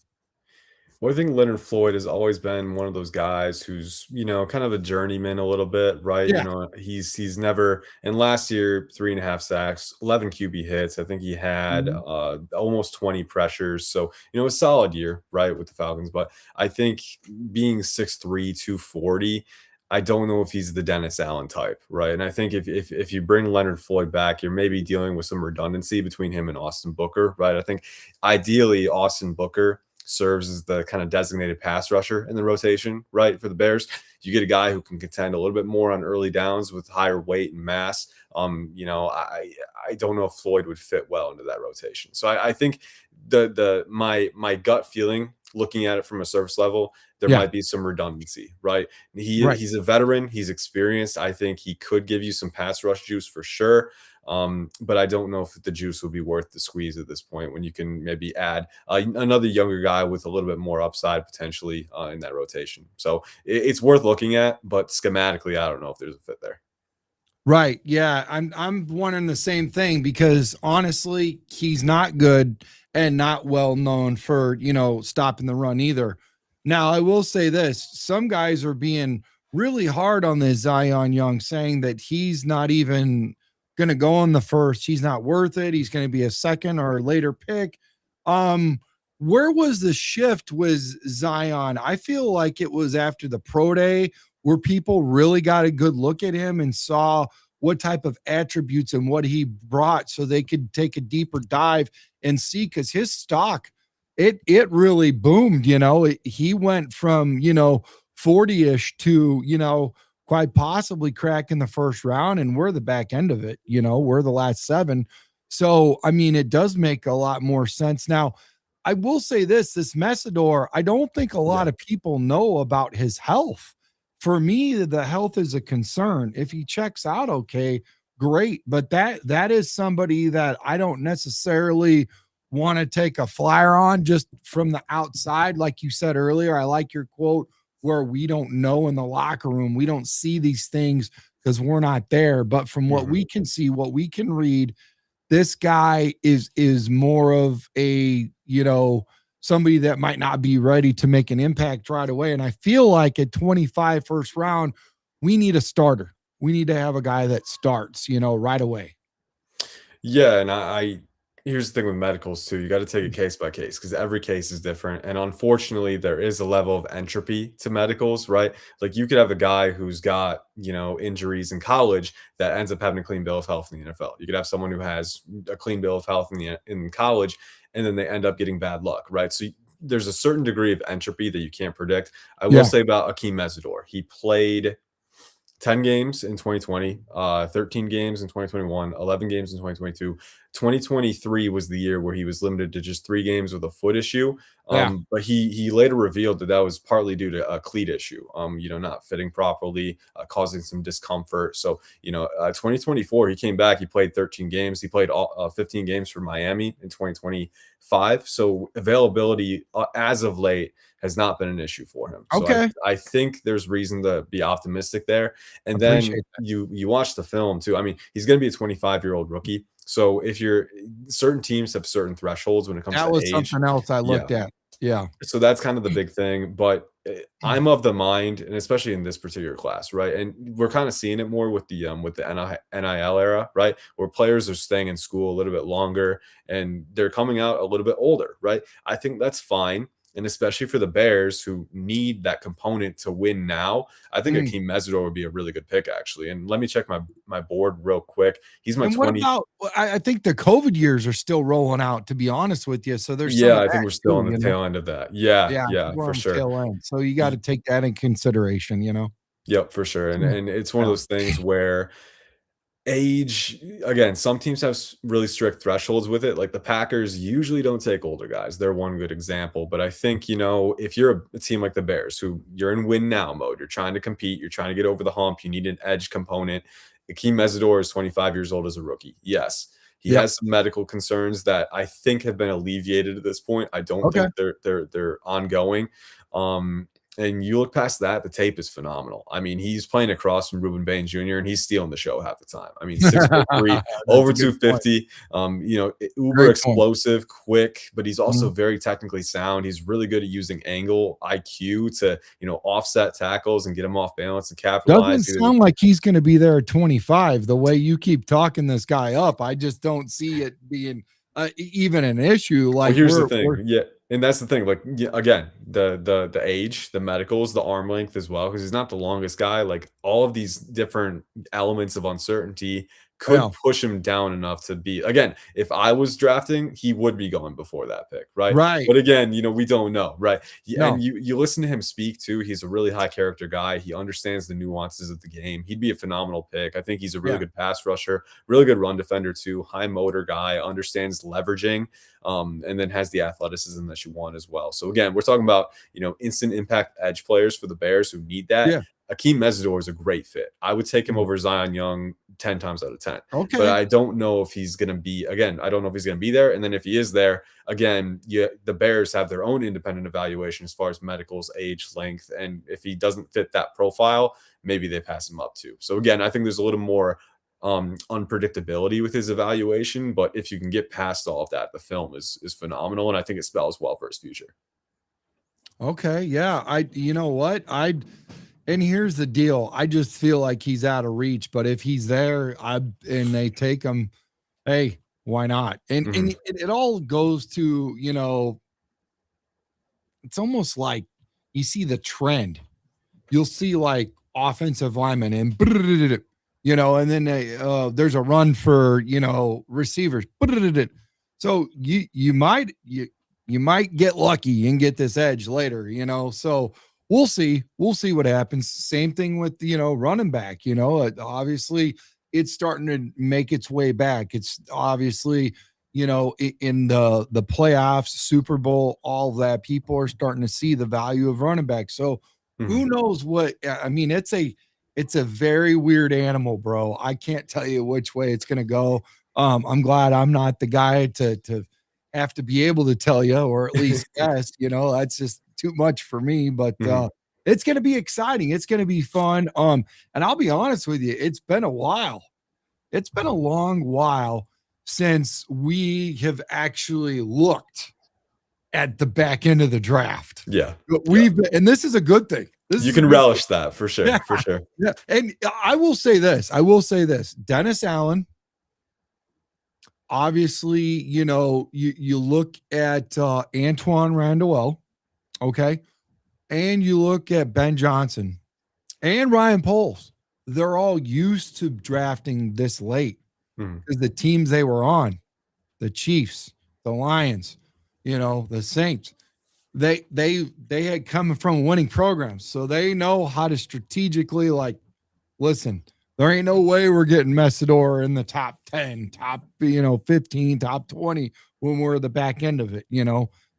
Well, I think Leonard Floyd has always been one of those guys who's, kind of a journeyman a little bit, right? Yeah. He's never, and last year, 3.5 sacks, 11 QB hits. I think he had almost 20 pressures. So, a solid year, right, with the Falcons. But I think being 6'3", 240, I don't know if he's the Dennis Allen type, right? And I think if you bring Leonard Floyd back, you're maybe dealing with some redundancy between him and Austin Booker, right? I think ideally Austin Booker serves as the kind of designated pass rusher in the rotation, right? For the Bears, you get a guy who can contend a little bit more on early downs with higher weight and mass. I don't know if Floyd would fit well into that rotation. So I think my gut feeling, looking at it from a surface level, there might be some redundancy, right? He's a veteran. He's experienced. I think he could give you some pass rush juice for sure. But I don't know if the juice would be worth the squeeze at this point when you can maybe add another younger guy with a little bit more upside potentially in that rotation. So it's worth looking at, but schematically, I don't know if there's a fit there. Right. Yeah. I'm wanting the same thing because honestly, he's not good and not well known for, stopping the run either. Now, I will say this. Some guys are being really hard on this Zion Young, saying that he's not even going to go in the first. He's not worth it. He's going to be a second or later pick. Where was the shift with Zion? I feel like it was after the pro day where people really got a good look at him and saw what type of attributes and what he brought so they could take a deeper dive and see, because his stock it really boomed. He went from 40ish to quite possibly cracking the first round, and we're the back end of it. We're the last 7. So I mean, it does make a lot more sense now. I will say this Mesidor, I don't think a lot of people know about his health. For me, the health is a concern. If he checks out okay, great. But that is somebody that I don't necessarily want to take a flyer on just from the outside. Like you said earlier, I like your quote where we don't know in the locker room. We don't see these things because we're not there. But from what we can see, what we can read, this guy is more of a, somebody that might not be ready to make an impact right away. And I feel like at 25 first round, we need a starter. We need to have a guy that starts, right away. Yeah, and I here's the thing with medicals too. You got to take it case by case because every case is different. And unfortunately, there is a level of entropy to medicals, right? Like you could have a guy who's got, injuries in college that ends up having a clean bill of health in the NFL. You could have someone who has a clean bill of health in college, and then they end up getting bad luck, right? So there's a certain degree of entropy that you can't predict. I will say about Akheem Mesidor, he played 10 games in 2020, 13 games in 2021, 11 games in 2022. 2023 was the year where he was limited to just 3 games with a foot issue. But he later revealed that was partly due to a cleat issue, not fitting properly, causing some discomfort. So, 2024, he came back, he played 13 games. He played 15 games for Miami in 2025. So availability as of late has not been an issue for him. So I think there's reason to be optimistic there. And then you watch the film too. I mean, he's going to be a 25-year-old rookie. So if certain teams have certain thresholds when it comes to age. That was something else I looked at. Yeah. So that's kind of the big thing. But I'm of the mind, and especially in this particular class, right? And we're kind of seeing it more with the NIL era, right? Where players are staying in school a little bit longer and they're coming out a little bit older, right? I think that's fine. And especially for the Bears who need that component to win now, I think Akheem Mesidor would be a really good pick, actually. And let me check my board real quick. He's my 20. I think the COVID years are still rolling out, to be honest with you. So there's I think we're still on the tail end of that. Yeah, for sure. Tail end. So you got to take that in consideration, Yep, for sure. And it's one of those things where age, again, some teams have really strict thresholds with it. Like the Packers usually don't take older guys. They're one good example. But I think, if you're a team like the Bears, who you're in win now mode, you're trying to compete, you're trying to get over the hump, you need an edge component. Akheem Mesidor is 25 years old as a rookie. Yes. He has some medical concerns that I think have been alleviated at this point. I don't think they're ongoing. And you look past that, the tape is phenomenal. I mean, he's playing across from Ruben Bain Jr. and he's stealing the show half the time. I mean, 6'3", over 250, uber explosive, quick, but he's also very technically sound. He's really good at using angle IQ to, offset tackles and get him off balance and capitalize. Doesn't sound like he's going to be there at 25. The way you keep talking this guy up, I just don't see it being even an issue. Like, here's the thing. And that's the thing, like, again, the age, the medicals, the arm length as well, because he's not the longest guy. Like all of these different elements of uncertainty could push him down enough to be, again, if I was drafting, he would be going before that pick, right? Right. But again, we don't know, right? And you listen to him speak too. He's a really high character guy. He understands the nuances of the game. He'd be a phenomenal pick. I think he's a really good pass rusher, really good run defender too, high motor guy, understands leveraging, and then has the athleticism that you want as well. So again, we're talking about, instant impact edge players for the Bears who need that. Yeah. Akheem Mesidor is a great fit. I would take him over Zion Young 10 times out of 10. Okay. But I don't know if he's going to be, again, I don't know if he's going to be there. And then if he is there, again, the Bears have their own independent evaluation as far as medicals, age, length. And if he doesn't fit that profile, maybe they pass him up too. So again, I think there's a little more unpredictability with his evaluation. But if you can get past all of that, the film is phenomenal. And I think it spells well for his future. Okay. Yeah. You know what? And here's the deal. I just feel like he's out of reach, but if he's there, and they take him, hey, why not? And it all goes to, it's almost like you see the trend. You'll see like offensive linemen and then there's a run for, receivers. So you might you might get lucky and get this edge later, so we'll see what happens. Same thing with, running back, obviously it's starting to make its way back. It's obviously, in the playoffs, Super Bowl, all of that, people are starting to see the value of running back. So who knows what, I mean, it's a very weird animal, bro. I can't tell you which way it's going to go. I'm glad I'm not the guy to have to be able to tell you, or at least guess, that's just too much for me, but, it's going to be exciting. It's going to be fun. And I'll be honest with you, it's been a while. It's been a long while since we have actually looked at the back end of the draft. Yeah. But and this is a good thing. You can relish that for sure. Yeah, for sure. Yeah. And I will say this. Dennis Allen, obviously, you look at Antoine Randall, okay, and you look at Ben Johnson and Ryan Poles. They're all used to drafting this late because the teams they were on, the Chiefs, the Lions, the Saints, they had come from winning programs, so they know how to strategically, listen, there ain't no way we're getting Mesidor in the top 10, top 15, top 20 when we're at the back end of it,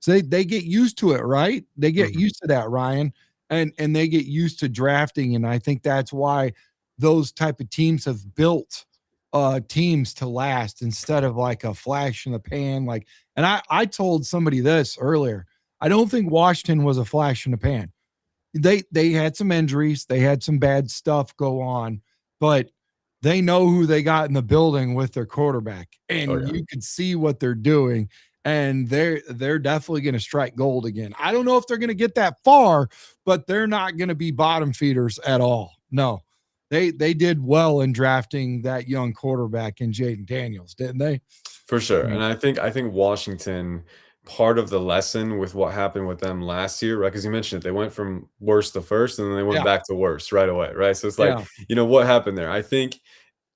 so they get used to it, right? They get used to that, Ryan, and they get used to drafting, and I think that's why those type of teams have built teams to last instead of like a flash in the pan. And I told somebody this earlier. I don't think Washington was a flash in the pan. They had some injuries, they had some bad stuff go on, but they know who they got in the building with their quarterback, and you can see what they're doing. And they're definitely going to strike gold again. I don't know if they're going to get that far, but they're not going to be bottom feeders at all. No, they did well in drafting that young quarterback in Jaden Daniels, didn't they? For sure. And I think Washington, part of the lesson with what happened with them last year, right? Because you mentioned it, they went from worst to first, and then they went back to worst right away, right? So it's like, what happened there? I think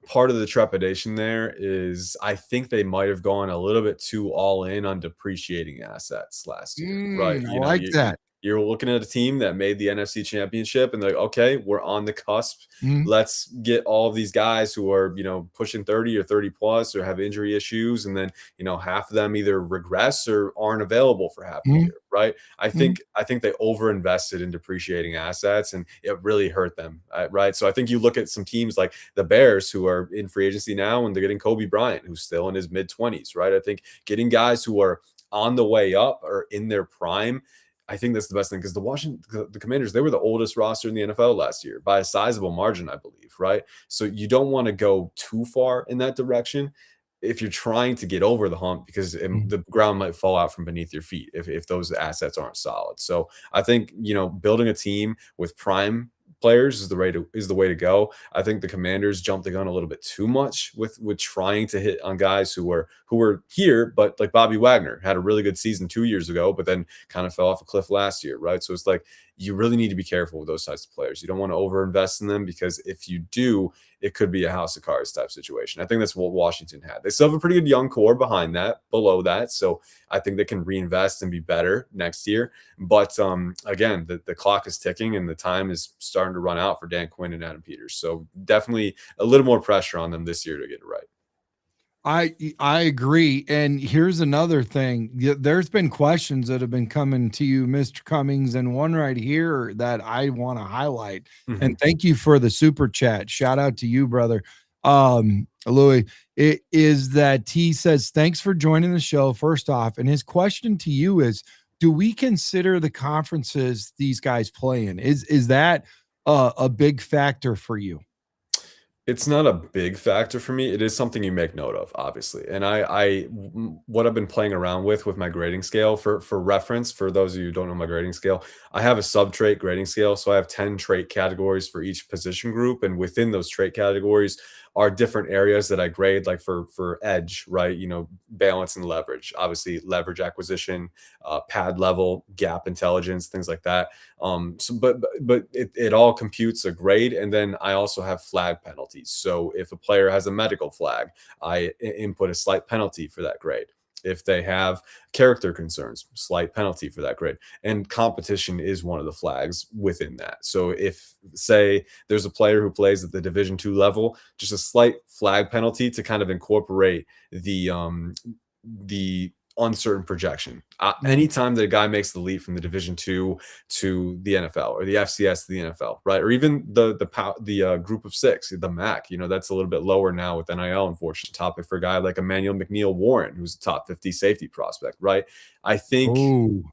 part of the trepidation there is I think they might have gone a little bit too all in on depreciating assets last year, right? I like that. You're looking at a team that made the NFC Championship, and they're like, okay, we're on the cusp. Let's get all of these guys who are, pushing 30 or 30 plus or have injury issues, and then, half of them either regress or aren't available for half the year, right? I think they overinvested in depreciating assets, and it really hurt them, right? So I think you look at some teams like the Bears, who are in free agency now, and they're getting Kobe Bryant, who's still in his mid-20s, right? I think getting guys who are on the way up or in their prime, I think that's the best thing, because the Commanders, they were the oldest roster in the NFL last year by a sizable margin, I believe, right? So you don't want to go too far in that direction if you're trying to get over the hump, because the ground might fall out from beneath your feet if those assets aren't solid. So I think, building a team with prime players is the way to go. I think the Commanders jumped the gun a little bit too much with trying to hit on guys who were here, but like Bobby Wagner had a really good season 2 years ago, but then kind of fell off a cliff last year, right? So it's like, you really need to be careful with those types of players. You don't want to overinvest in them, because if you do, it could be a house of cards type situation. I think that's what Washington had. They still have a pretty good young core below that. So I think they can reinvest and be better next year. But again, the clock is ticking, and the time is starting to run out for Dan Quinn and Adam Peters. So definitely a little more pressure on them this year to get it right. I agree. And here's another thing. There's been questions that have been coming to you, Mr. Cummings, and one right here that I want to highlight. And thank you for the super chat. Shout out to you, brother. Louis, it is that he says, thanks for joining the show, first off. And his question to you is, do we consider the conferences these guys play in? Is that a big factor for you? It's not a big factor for me. It is something you make note of, obviously. And what I've been playing around with my grading scale, for reference, for those of you who don't know my grading scale, I have a sub-trait grading scale. So I have 10 trait categories for each position group. And within those trait categories are different areas that I grade, like for edge, right? Balance and leverage, obviously leverage acquisition, pad level, gap intelligence, things like that. But it all computes a grade. And then I also have flag penalties. So if a player has a medical flag, I input a slight penalty for that grade. If they have character concerns, slight penalty for that grade. And competition is one of the flags within that. So if, say, there's a player who plays at the Division II level, just a slight flag penalty to kind of incorporate the uncertain projection. Anytime that a guy makes the leap from the Division II to the NFL, or the FCS to the NFL, right, or even the Group of Six, the MAC, that's a little bit lower now with NIL. Unfortunate topic for a guy like Emmanuel McNeil Warren, who's a top 50 safety prospect, right? I think. Ooh.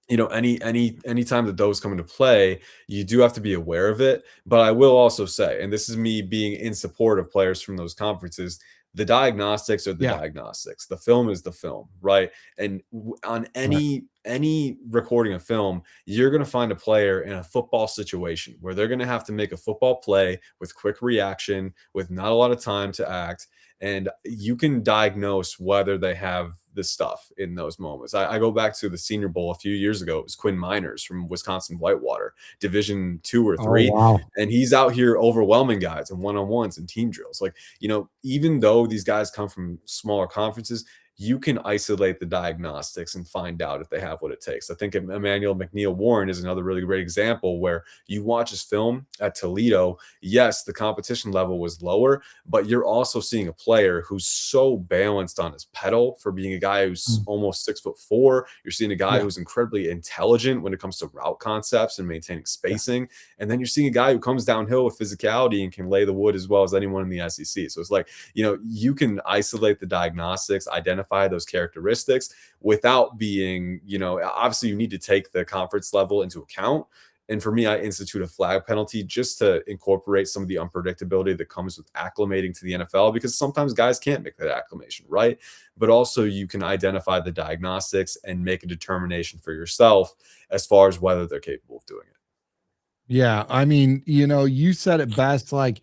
Anytime that those come into play, you do have to be aware of it. But I will also say, and this is me being in support of players from those conferences, the diagnostics are the diagnostics. The film is the film, right? And on any recording of film, you're going to find a player in a football situation where they're going to have to make a football play with quick reaction, with not a lot of time to act. And you can diagnose whether they have this stuff in those moments. I go back to the Senior Bowl a few years ago. It was Quinn Miners from Wisconsin Whitewater, Division II or III. Oh, wow. And he's out here overwhelming guys in one-on-ones and team drills. Like, even though these guys come from smaller conferences, you can isolate the diagnostics and find out if they have what it takes. I think Emmanuel McNeil Warren is another really great example where you watch his film at Toledo. Yes, the competition level was lower, but you're also seeing a player who's so balanced on his pedal for being a guy who's almost 6'4". You're seeing a guy who's incredibly intelligent when it comes to route concepts and maintaining spacing. And then you're seeing a guy who comes downhill with physicality and can lay the wood as well as anyone in the SEC. So it's like, you can isolate the diagnostics, identify those characteristics without being, obviously you need to take the conference level into account. And for me, I institute a flag penalty just to incorporate some of the unpredictability that comes with acclimating to the NFL, because sometimes guys can't make that acclimation, right? But also you can identify the diagnostics and make a determination for yourself as far as whether they're capable of doing it. Yeah. I mean, you said it best. Like,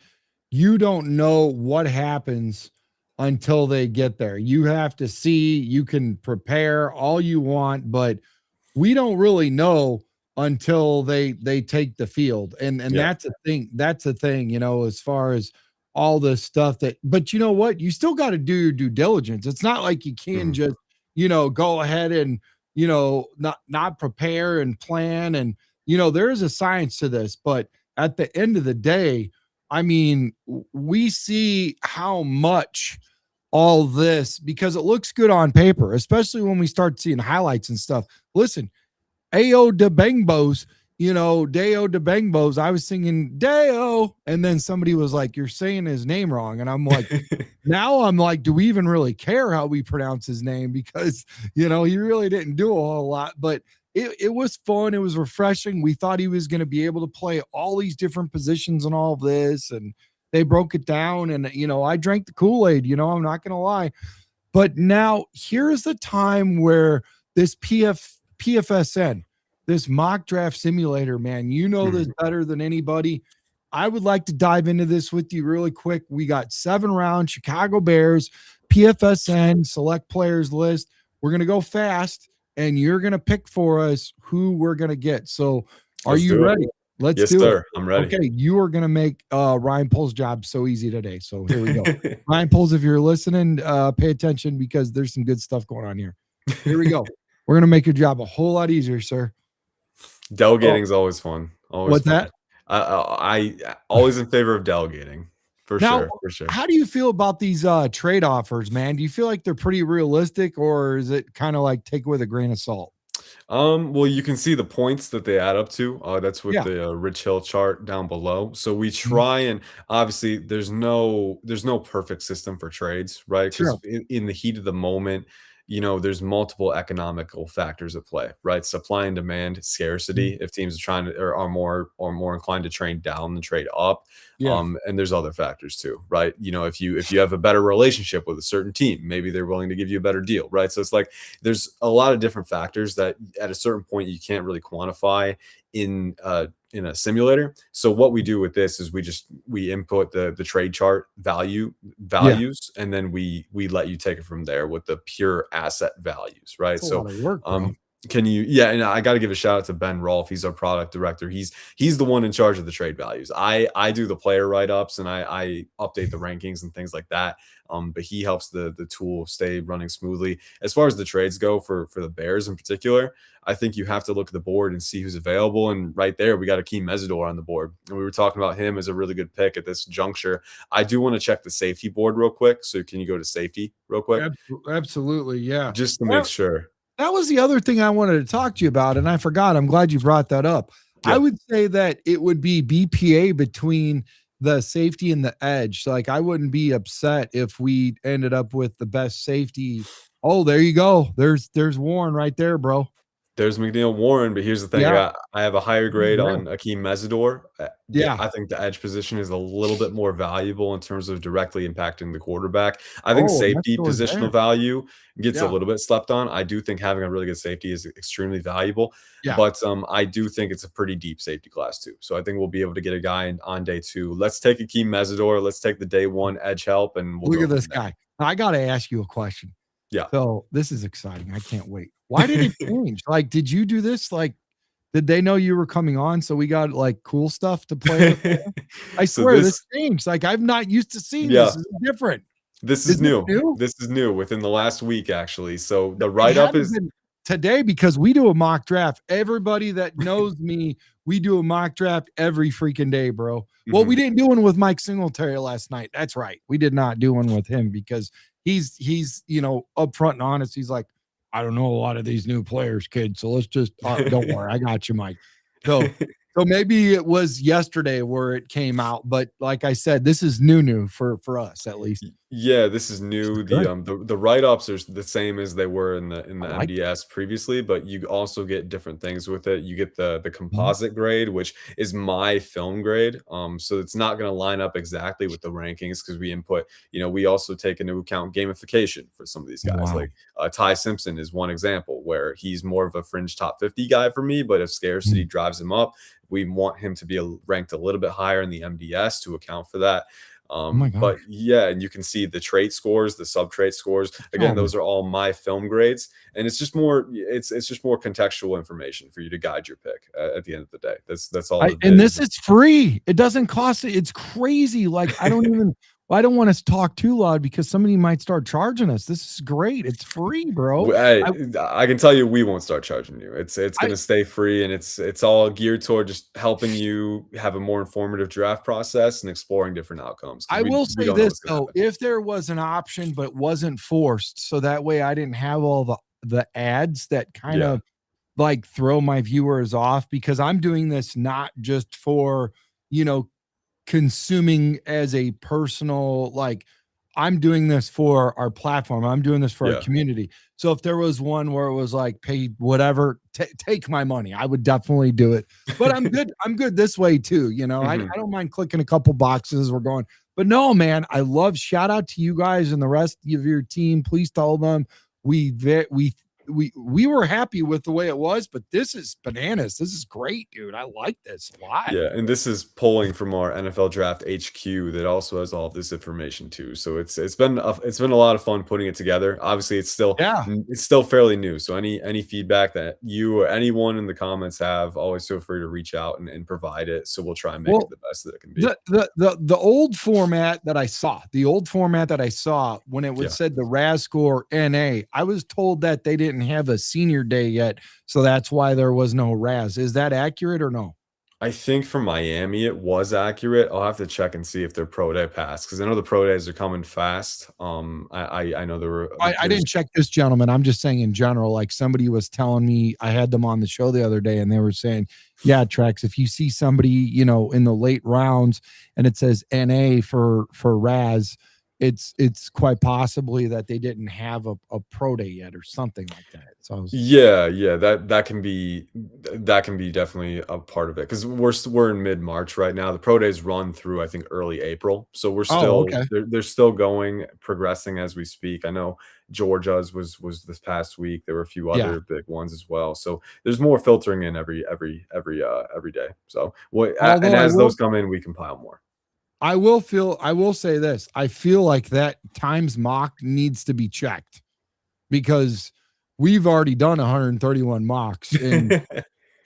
you don't know what happens until they get there. You have to see, you can prepare all you want, but we don't really know until they take the field. And that's a thing. That's a thing, as far as all this stuff but you know what? You still got to do your due diligence. It's not like you can just, go ahead and, not prepare and plan. And, there is a science to this, but at the end of the day, I mean, we see how much all this, because it looks good on paper, especially when we start seeing highlights and stuff. Listen, Ao de Bengbos, Deo de Bengbos, I was singing Deo, and then somebody was like, you're saying his name wrong. And I'm like, now I'm like, do we even really care how we pronounce his name? Because, he really didn't do a whole lot, but it was fun. It was refreshing. We thought he was going to be able to play all these different positions and all of this. And they broke it down, and, I drank the Kool-Aid, I'm not going to lie. But now here's the time where this PFSN, this mock draft simulator, man, this better than anybody. I would like to dive into this with you really quick. We got 7 rounds, Chicago Bears, PFSN, select players list. We're going to go fast, and you're going to pick for us who we're going to get. So are you ready? Let's do it. I'm ready. Okay, you are going to make Ryan Pohl's job so easy today. So here we go. Ryan Pohl's, if you're listening, pay attention, because there's some good stuff going on here. Here we go. We're going to make your job a whole lot easier, sir. Delegating is always fun. What's that? I always in favor of delegating. For sure. How do you feel about these trade offers, man? Do you feel like they're pretty realistic, or is it kind of like take it with a grain of salt? Well, you can see the points that they add up to. That's with the Rich Hill chart down below. So we try, and obviously there's no perfect system for trades, right? Because in the heat of the moment, there's multiple economical factors at play, right? Supply and demand, scarcity. If teams are trying to, or are more inclined to trade down than trade up. And there's other factors too, right? If you have a better relationship with a certain team, maybe they're willing to give you a better deal, right? So it's like there's a lot of different factors that at a certain point you can't really quantify in a simulator. So what we do with this is we input the trade chart values, and then we let you take it from there with the pure asset values, right? That's a lot of work, bro. Can you? Yeah, and I got to give a shout out to Ben Rolfe. He's our product director. He's the one in charge of the trade values. I do the player write ups and I update the rankings and things like that. But he helps the tool stay running smoothly. As far as the trades go for the Bears in particular, I think you have to look at the board and see who's available. And right there, we got Akheem Mesidor on the board, and we were talking about him as a really good pick at this juncture. I do want to check the safety board real quick. So can you go to safety real quick, Absolutely, yeah. just to make sure? That was the other thing I wanted to talk to you about, and I forgot. I'm glad you brought that up. Yeah. I would say that it would be BPA between the safety and the edge. Like, I wouldn't be upset if we ended up with the best safety. Oh, there you go. There's Warren right there, bro. There's McNeil Warren, but here's the thing. Yeah. I have a higher grade Yeah. on Akheem Mesidor. Yeah. I think the edge position is a little bit more valuable in terms of directly impacting the quarterback. I think safety positional value gets a little bit slept on. I do think having a really good safety is extremely valuable. Yeah. But I do think it's a pretty deep safety class too. So I think we'll be able to get a guy on day 2. Let's take Akheem Mesidor. Let's take the day 1 edge help, and we'll look at this guy. I got to ask you a question. Yeah. So this is exciting. I can't wait. Why did it change? Like, did you do this? Like, did they know you were coming on? So we got like cool stuff to play with. I swear this changed. Like, I'm not used to seeing this. This is different. This is new. This is new within the last week, actually. So the write-up is today because we do a mock draft. Everybody that knows me, we do a mock draft every freaking day, bro. Well, we didn't do one with Mike Singletary last night. That's right. We did not do one with him because he's upfront and honest. He's like, I don't know a lot of these new players, kid. So let's just don't worry. I got you, Mike. So maybe it was yesterday where it came out, but like I said, this is new for us at least. Yeah, this is new. The write-ups are the same as they were in the MDS previously, but you also get different things with it. You get the composite grade, which is my film grade. So it's not going to line up exactly with the rankings because we input, we also take into account gamification for some of these guys. Like Ty Simpson is one example where he's more of a fringe top 50 guy for me, but if scarcity drives him up, we want him to be ranked a little bit higher in the MDS to account for that. But yeah, and you can see the trait scores, the sub trait scores. Again, those are all my film grades, and it's just more contextual information for you to guide your pick at the end of the day. That's all. And this is free. It doesn't cost it. It's crazy. Like I don't want us to talk too loud because somebody might start charging us. This is great. It's free, bro. I can tell you we won't start charging you. It's going to stay free, and it's all geared toward just helping you have a more informative draft process and exploring different outcomes. I will say this though, if there was an option but wasn't forced, so that way I didn't have all the ads that kind of like throw my viewers off, because I'm doing this not just for, consuming as a personal, like I'm doing this for our platform. I'm doing this for our community. So if there was one where it was like, pay whatever, take my money, I would definitely do it. But I'm good. I'm good this way too. I don't mind clicking a couple boxes. We're going, but no, man, I love, shout out to you guys and the rest of your team. Please tell them we were happy with the way it was, but this is bananas. This is great, dude. I like this a lot. Yeah, and this is pulling from our NFL Draft HQ that also has all of this information too. So it's been a lot of fun putting it together. Obviously, it's still fairly new. So any feedback that you or anyone in the comments have, always feel free to reach out and provide it. So we'll try and make it the best that it can be. The old format that I saw, when it said the RAS score NA, I was told that they didn't have a senior day yet, so that's why there was no RAS. Is that accurate or no? I think for Miami it was accurate. I'll have to check and see if their pro day passed, because I know the pro days are coming fast. I know there were. I didn't check this, gentleman. I'm just saying in general. Like somebody was telling me, I had them on the show the other day, and they were saying, "Yeah, Trex, if you see somebody, in the late rounds and it says NA for RAS, it's quite possibly that they didn't have a pro day yet or something like that." So that can be definitely a part of it, because we're in mid-March right now. The pro days run through I think early April, so we're still they're still progressing as we speak. I know Georgia's was this past week. There were a few other big ones as well, so there's more filtering in every day. So those come in, we compile more. I will say this. I feel like that Times mock needs to be checked, because we've already done 131 mocks, and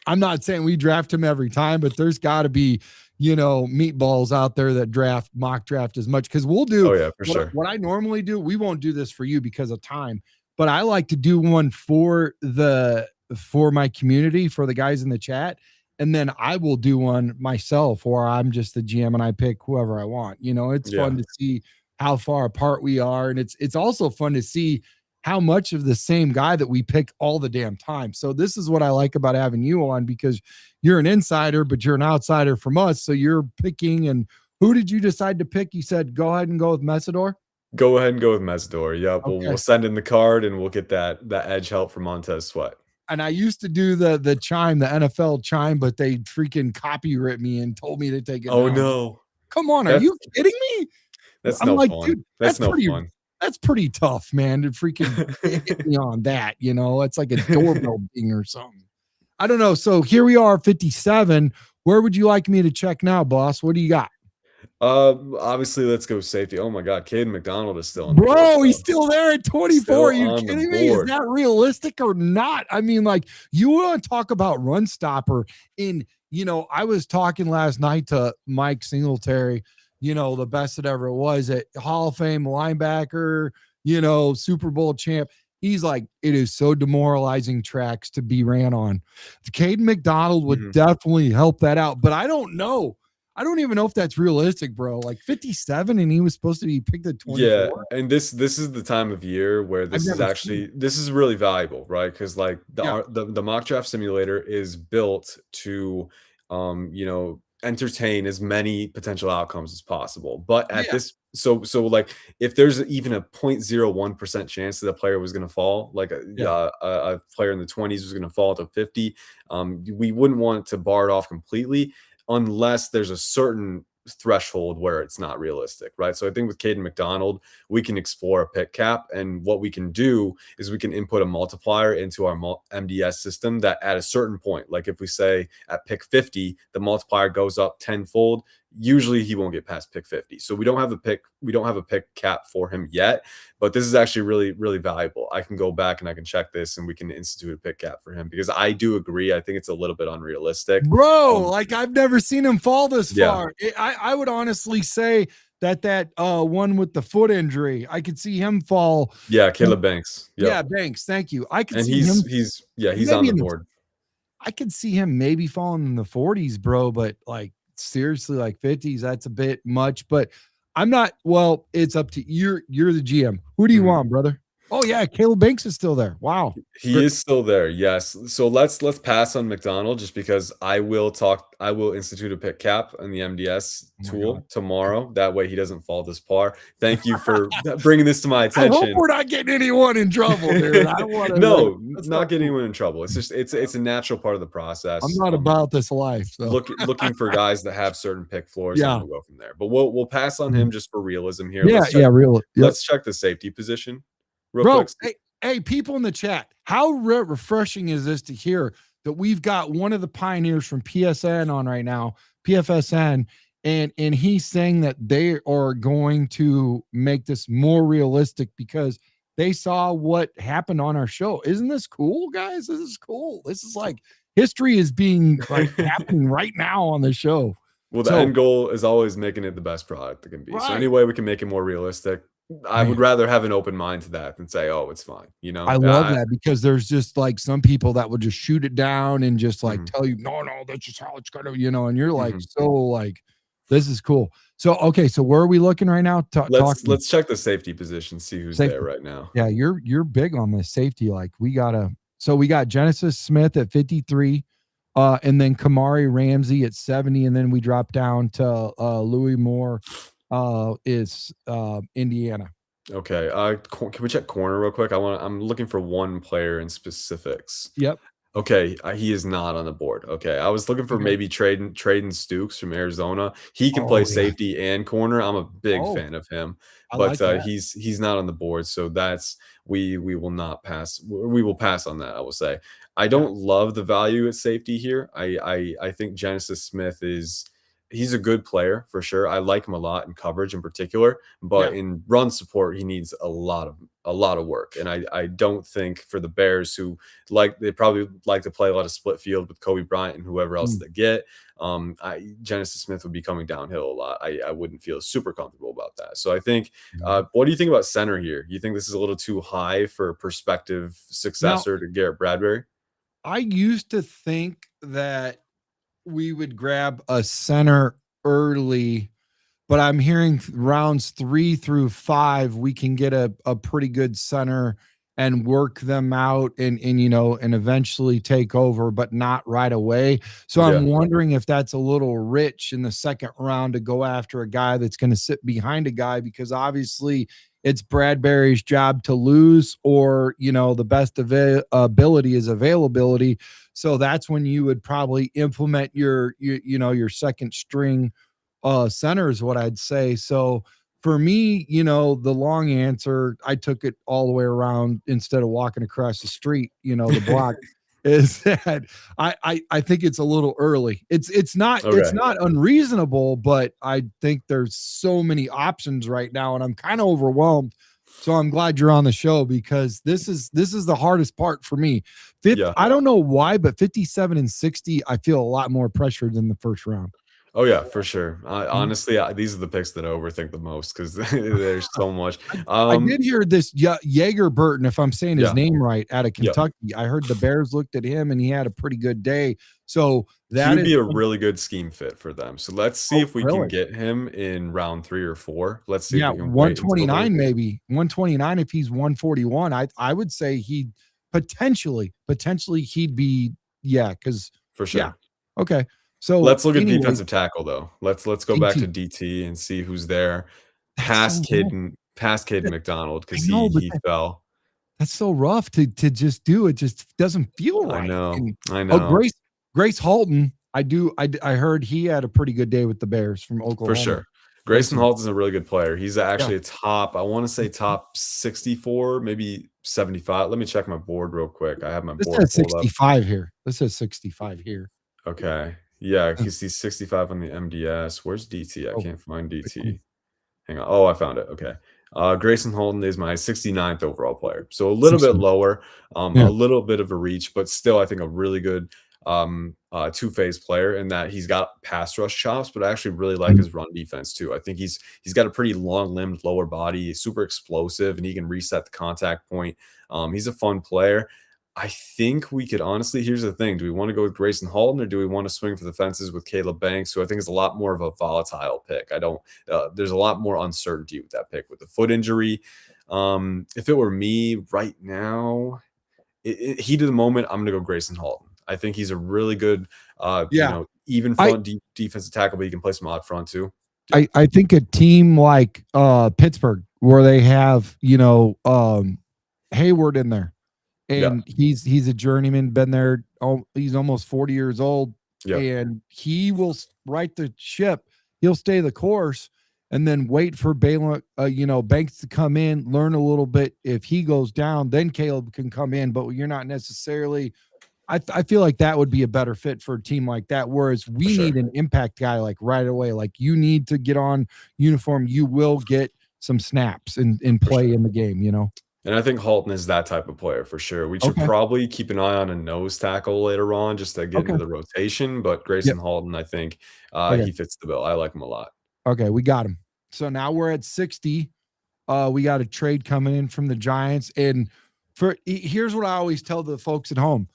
I'm not saying we draft him every time, but there's got to be, meatballs out there that mock draft as much, because we'll do Oh yeah, for sure. what I normally do. We won't do this for you because of time, but I like to do one for my community, for the guys in the chat. And then I will do one myself, or I'm just the GM and I pick whoever I want. It's fun to see how far apart we are. And it's also fun to see how much of the same guy that we pick all the damn time. So this is what I like about having you on, because you're an insider, but you're an outsider from us. So you're picking. And who did you decide to pick? You said, go ahead and go with Mesidor. Go ahead and go with Mesidor. Yep. Okay. We'll send in the card and we'll get that edge help from Montez Sweat. And I used to do the chime, the NFL chime, but they freaking copyright me and told me to take it Oh down. no. Come on, are you kidding me? That's no fun. Dude, that's no fun. That's pretty tough, man, to freaking hit me on that. It's like a doorbell ding or something. I don't know. So here we are, 57. Where would you like me to check now, boss? What do you got? Obviously, let's go safety. Oh my God, Caden McDonald is still on the board. He's still there at 24. Still are you kidding me? Is that realistic or not? I mean, like, you want to talk about run stopper I was talking last night to Mike Singletary, the best that ever was at Hall of Fame linebacker, Super Bowl champ. He's like, it is so demoralizing tracks to be ran on. Caden McDonald would definitely help that out, but I don't know. I don't even know if that's realistic, bro. Like 57, and he was supposed to be picked at 24. Yeah, and this is the time of year where this is really valuable, right? Because like the mock draft simulator is built to entertain as many potential outcomes as possible. But at this, so like if there's even a 0.01% chance that a player was going to fall, like a player in the 20s was going to fall to 50, we wouldn't want to bar it off completely, unless there's a certain threshold where it's not realistic, right? So I think with Caden McDonald, we can explore a pick cap, and what we can do is we can input a multiplier into our MDS system that at a certain point, like if we say at pick 50, the multiplier goes up tenfold, usually he won't get past pick 50. So we don't have a pick cap for him yet, but this is actually really, really valuable. I can go back and I can check this, and we can institute a pick cap for him, because I do agree. I think it's a little bit unrealistic. Bro, like I've never seen him fall this far. I would honestly say that one with the foot injury, I could see him fall. Yeah, Caleb Banks. Yep. Yeah, Banks. Thank you. I could see him. He's on the board. I could see him maybe falling in the 40s, bro, but like seriously, like 50s, that's a bit much. But I'm not. Well, it's up to you. You're the GM. Who do you want, brother? Oh yeah, Caleb Banks is still there. Wow, he is still there. Yes. So let's pass on McDonald, just because I will institute a pick cap on the MDS tool tomorrow. That way he doesn't fall this far. Thank you for bringing this to my attention. I hope we're not getting anyone in trouble, dude. I want to. No, not getting anyone in trouble. It's just it's a natural part of the process. I'm not about this life. So. Looking for guys that have certain pick floors. Yeah, and we'll go from there. But we'll pass on him just for realism here. Let's check the safety position. Bro, hey, people in the chat, how refreshing is this to hear that we've got one of the pioneers from PSN on right now, PFSN, and he's saying that they are going to make this more realistic because they saw what happened on our show. Isn't this cool, guys? This is cool. This is like history is being like happening right now on the show. Well, the end goal is always making it the best product it can be. Right. So any way we can make it more realistic, I would rather have an open mind to that than say, oh, it's fine. I love that, because there's just like some people that would just shoot it down and just like tell you, no, that's just how it's gonna, and you're like, so like, this is cool. So, okay. So where are we looking right now? Let's check the safety position, see who's there right now. Yeah. You're big on this safety. Like we got Genesis Smith at 53. And then Kamari Ramsey at 70, and then we drop down to Louis Moore is Indiana. Okay. Can we check corner real quick? I'm looking for one player in specifics. Yep. Okay, he is not on the board. Okay, I was looking for maybe trading Stooks from Arizona. He can play safety and corner. I'm a big fan of him, but he's not on the board. So that's we will not pass. We will pass on that. I will say I don't love the value at safety here. I think Genesis Smith is he's a good player for sure. I like him a lot in coverage in particular, but in run support, he needs a lot of work. And I don't think for the Bears, who they probably like to play a lot of split field with Kobe Bryant and whoever else they get, Genesis Smith would be coming downhill a lot. I wouldn't feel super comfortable about that. So I think, what do you think about center here? You think this is a little too high for a prospective successor to Garrett Bradbury? I used to think that we would grab a center early, but I'm hearing rounds 3 through 5, we can get a pretty good center and work them out and eventually take over, but not right away. So I'm wondering if that's a little rich in the second round to go after a guy that's going to sit behind a guy, because obviously it's Bradbury's job to lose, or, the best ability is availability. So that's when you would probably implement your second string center is what I'd say. So for me, the long answer, I took it all the way around instead of walking across the street, the block, is that I think it's a little early. It's not unreasonable, but I think there's so many options right now, and I'm kind of overwhelmed. So I'm glad you're on the show, because this is the hardest part for me. I don't know why, but 57 and 60, I feel a lot more pressure than the first round. Oh yeah, for sure. Honestly, these are the picks that I overthink the most, because there's so much. I did hear this Jaeger Burton, if I'm saying his name right, out of Kentucky. I heard the Bears looked at him and he had a pretty good day. So that would be a really good scheme fit for them. So let's see if we can get him in round 3 or 4. Let's see. If we can 129 maybe 129. If he's 141, I would say he potentially he'd be because for sure. Yeah. Okay. So let's look at defensive tackle though. Let's go back to DT and see who's there. Past Caden McDonald, because he fell. That's so rough to just do. It just doesn't feel right. I know. Grace Halton. I heard he had a pretty good day with the Bears from Oklahoma. For sure. Grayson Halton is a really good player. He's actually a top, I want to say top 64, maybe 75. Let me check my board real quick. I have my board. This says 65 here. This says 65 here. Okay. Yeah, because he's 65 on the MDS. Where's DT? I can't find DT. Hang on. Oh, I found it. Okay. Grayson Holden is my 69th overall player. So a little bit lower, a little bit of a reach, but still I think a really good two-phase player, in that he's got pass rush chops, but I actually really like his run defense too. I think he's got a pretty long-limbed lower body, he's super explosive, and he can reset the contact point. He's a fun player. I think we could honestly, here's the thing. Do we want to go with Grayson Halton, or do we want to swing for the fences with Caleb Banks, who I think is a lot more of a volatile pick? There's a lot more uncertainty with that pick with the foot injury. If it were me right now, heat of the moment, I'm going to go Grayson Halton. I think he's a really good, even front defensive tackle, but he can play some odd front too. I think a team like Pittsburgh, where they have, Hayward in there, and he's a journeyman, been there. He's almost 40 years old, and he will right the ship. He'll stay the course, and then wait for Banks to come in, learn a little bit. If he goes down, then Caleb can come in. But you're not necessarily. I feel like that would be a better fit for a team like that. Whereas we need an impact guy like right away. Like, you need to get on uniform. You will get some snaps and play in the game, And I think Halton is that type of player for sure. We should probably keep an eye on a nose tackle later on, just to get into the rotation. But Grayson Halton, I think he fits the bill. I like him a lot. Okay, we got him. So now we're at 60. We got a trade coming in from the Giants. And here's what I always tell the folks at home.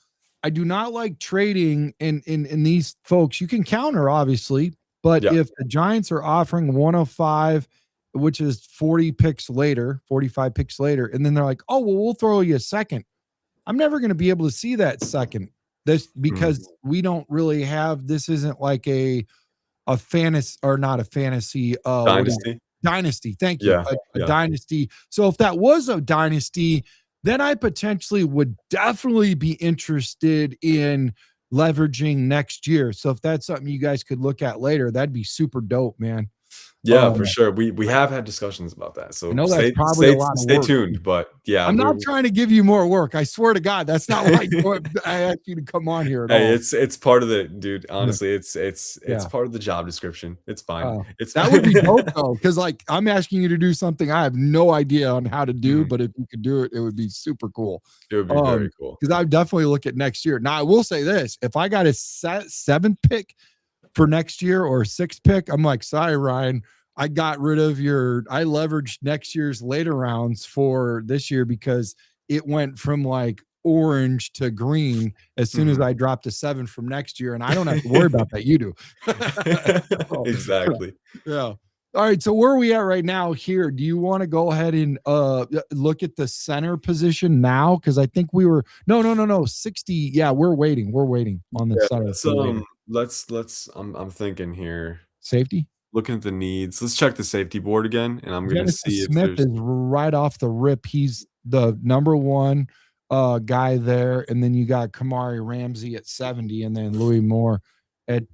I do not like trading in these folks. You can counter, obviously, but if the Giants are offering 105, which is 45 picks later, and then they're like, oh, well, we'll throw you a second. I'm never going to be able to see that second. Because we don't really have, this isn't like a fantasy, or not a fantasy dynasty. Thank you. A dynasty. So if that was a dynasty, then I potentially would definitely be interested in leveraging next year. So if that's something you guys could look at later, that'd be super dope, man. Yeah, for sure. We have had discussions about that. I So know that's stay probably a stay lot of stay work. tuned. But yeah, I'm not trying to give you more work. I swear to God, that's not why I asked you to come on here at hey, all. it's part of the dude. Yeah. Honestly, it's Yeah. part of the job description. It's fine. It's That would be dope though, because like I'm asking you to do something I have no idea on how to do, Mhm. but if you could do it, it would be super cool. It would be very cool. Because I would definitely look at next year. Now I will say this: if I got a seventh pick for next year or sixth pick, I'm like, sorry, Ryan, I got rid of I leveraged next year's later rounds for this year because it went from like orange to green as soon as I dropped a 7 from next year, and I don't have to worry about that. You do. So, Exactly. yeah. All right. So where are we at right now here? Do you want to go ahead and look at the center position now? Because I think we were no 60. Yeah, we're waiting. We're waiting on the Yeah, center. let's I'm thinking here. Safety. Looking at the needs. Let's check the safety board again, and I'm gonna see Genesis if Smith there's is right off the rip. He's the number one guy there, and then you got Kamari Ramsey at 70, and then Louis Moore at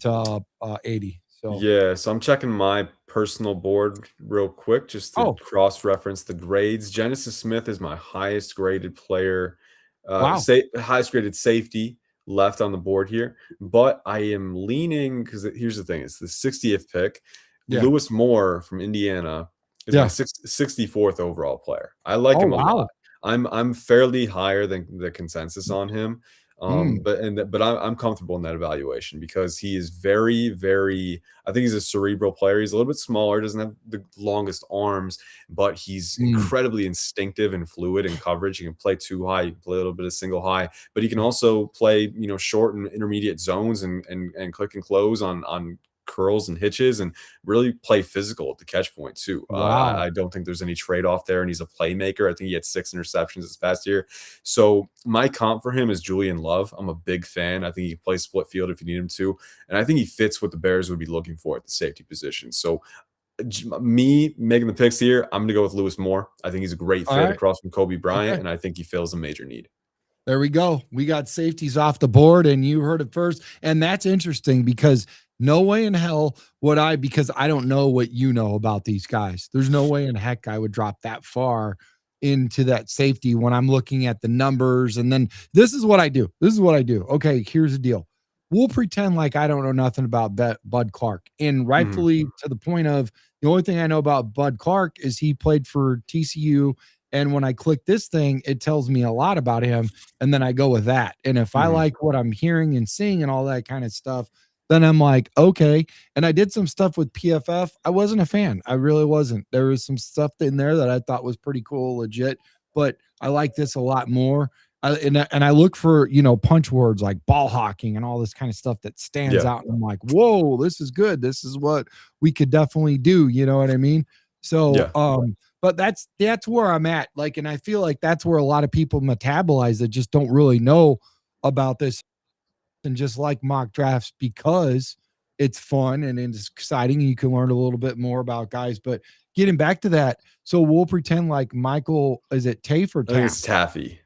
80. So yeah, so I'm checking my personal board real quick just to cross-reference the grades. Genesis Smith is my highest graded player, wow. highest graded safety left on the board here. But I am leaning because here's the thing: it's the 60th pick. Yeah. Lewis Moore from Indiana is my 64th overall player. I like him a lot. I'm fairly higher than the consensus on him. But I'm comfortable in that evaluation because he is very, very. I think he's a cerebral player. He's a little bit smaller, doesn't have the longest arms, but he's incredibly instinctive and fluid in coverage. He can play too high, he can play a little bit of single high, but he can also play short and intermediate zones and click and close on curls and hitches and really play physical at the catch point too. Wow. I don't think there's any trade-off there, and he's a playmaker. I think he had 6 interceptions this past year. So my comp for him is Julian Love. I'm a big fan. I think he can play split field if you need him to, and I think he fits what the Bears would be looking for at the safety position. So me making the picks here, I'm going to go with Lewis Moore. I think he's a great fit across from Kobe Bryant, and I think he fills a major need. There we go. We got safeties off the board, and you heard it first. And that's interesting because no way in hell would because I don't know what you know about these guys. There's no way in heck I would drop that far into that safety when I'm looking at the numbers. And then this is what I do. Okay, here's the deal. We'll pretend like I don't know nothing about Bud Clark. And rightfully to the point of the only thing I know about Bud Clark is he played for TCU. And when I click this thing, it tells me a lot about him. And then I go with that. And if I like what I'm hearing and seeing and all that kind of stuff, then I'm like, okay. And I did some stuff with PFF. I wasn't a fan. I really wasn't. There was some stuff in there that I thought was pretty cool, legit, but I like this a lot more. And I look for, punch words like ball hawking and all this kind of stuff that stands out. And I'm like, whoa, this is good. This is what we could definitely do. You know what I mean? So, but that's where I'm at. Like, and I feel like that's where a lot of people metabolize that just don't really know about this and just like mock drafts because it's fun and it's exciting. And you can learn a little bit more about guys, but getting back to that. So we'll pretend like Michael, is it Tafe or Taff? I think it's Taffy.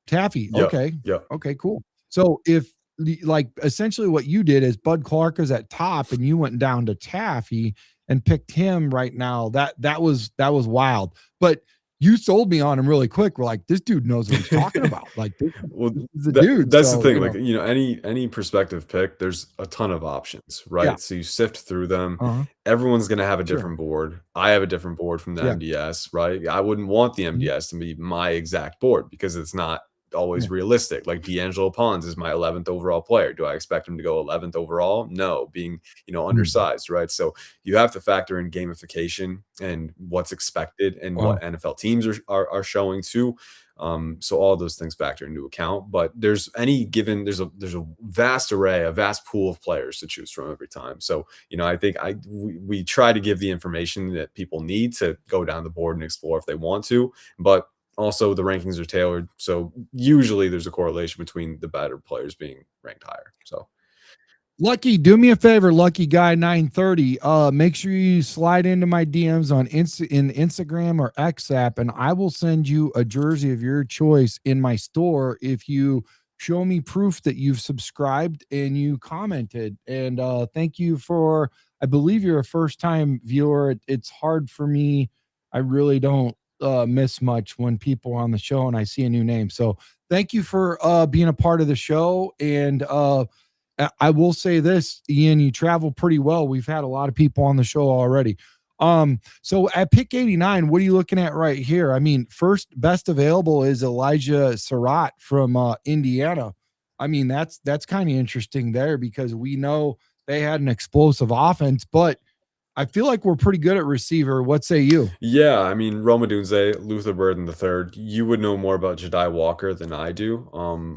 Taffy. Yep. Okay. Yep. Okay, cool. So if like essentially what you did is Bud Clark is at top and you went down to Taffy and picked him right now, that was wild. But you sold me on him really quick. We're like, this dude knows what he's talking about. Like, this is the dude. That's the thing. Like, any perspective pick, there's a ton of options, right? Yeah. So you sift through them. Everyone's going to have a different board. I have a different board from the MDS, right? I wouldn't want the MDS to be my exact board because it's not always realistic. Like D'Angelo Pons is my 11th overall player. Do I expect him to go 11th overall? No, being undersized, right? So you have to factor in gamification and what's expected and what NFL teams are showing too. So all those things factor into account. But there's a vast array, a vast pool of players to choose from every time. So I think we try to give the information that people need to go down the board and explore if they want to, but also the rankings are tailored. So usually there's a correlation between the better players being ranked higher. So Lucky, do me a favor, Lucky Guy 930. Make sure you slide into my DMs on Instagram or X app, and I will send you a jersey of your choice in my store if you show me proof that you've subscribed and you commented. And thank you for, I believe you're a first time viewer. It's hard for me. I really don't miss much when people are on the show and I see a new name. So thank you for being a part of the show. And I will say this, Ian, you travel pretty well. We've had a lot of people on the show already. So at pick 89, what are you looking at right here? I mean, first best available is Elijah Surratt from Indiana. I mean, that's kind of interesting there because we know they had an explosive offense, but I feel like we're pretty good at receiver. What say you? Yeah, I mean, Roma Dunze, Luther Burden III, you would know more about Jedi Walker than I do.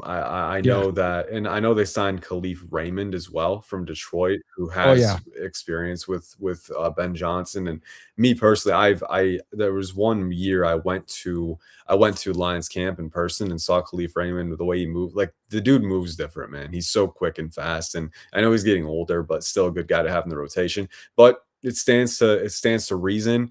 I Yeah. know that, and I know they signed Khalif Raymond as well from Detroit, who Oh yeah. has experience with Ben Johnson. And me personally, there was one year I went to Lions camp in person and saw Khalif Raymond, the way he moved. Like, the dude moves different, man. He's so quick and fast, and I know he's getting older, but still a good guy to have in the rotation. But it stands to reason.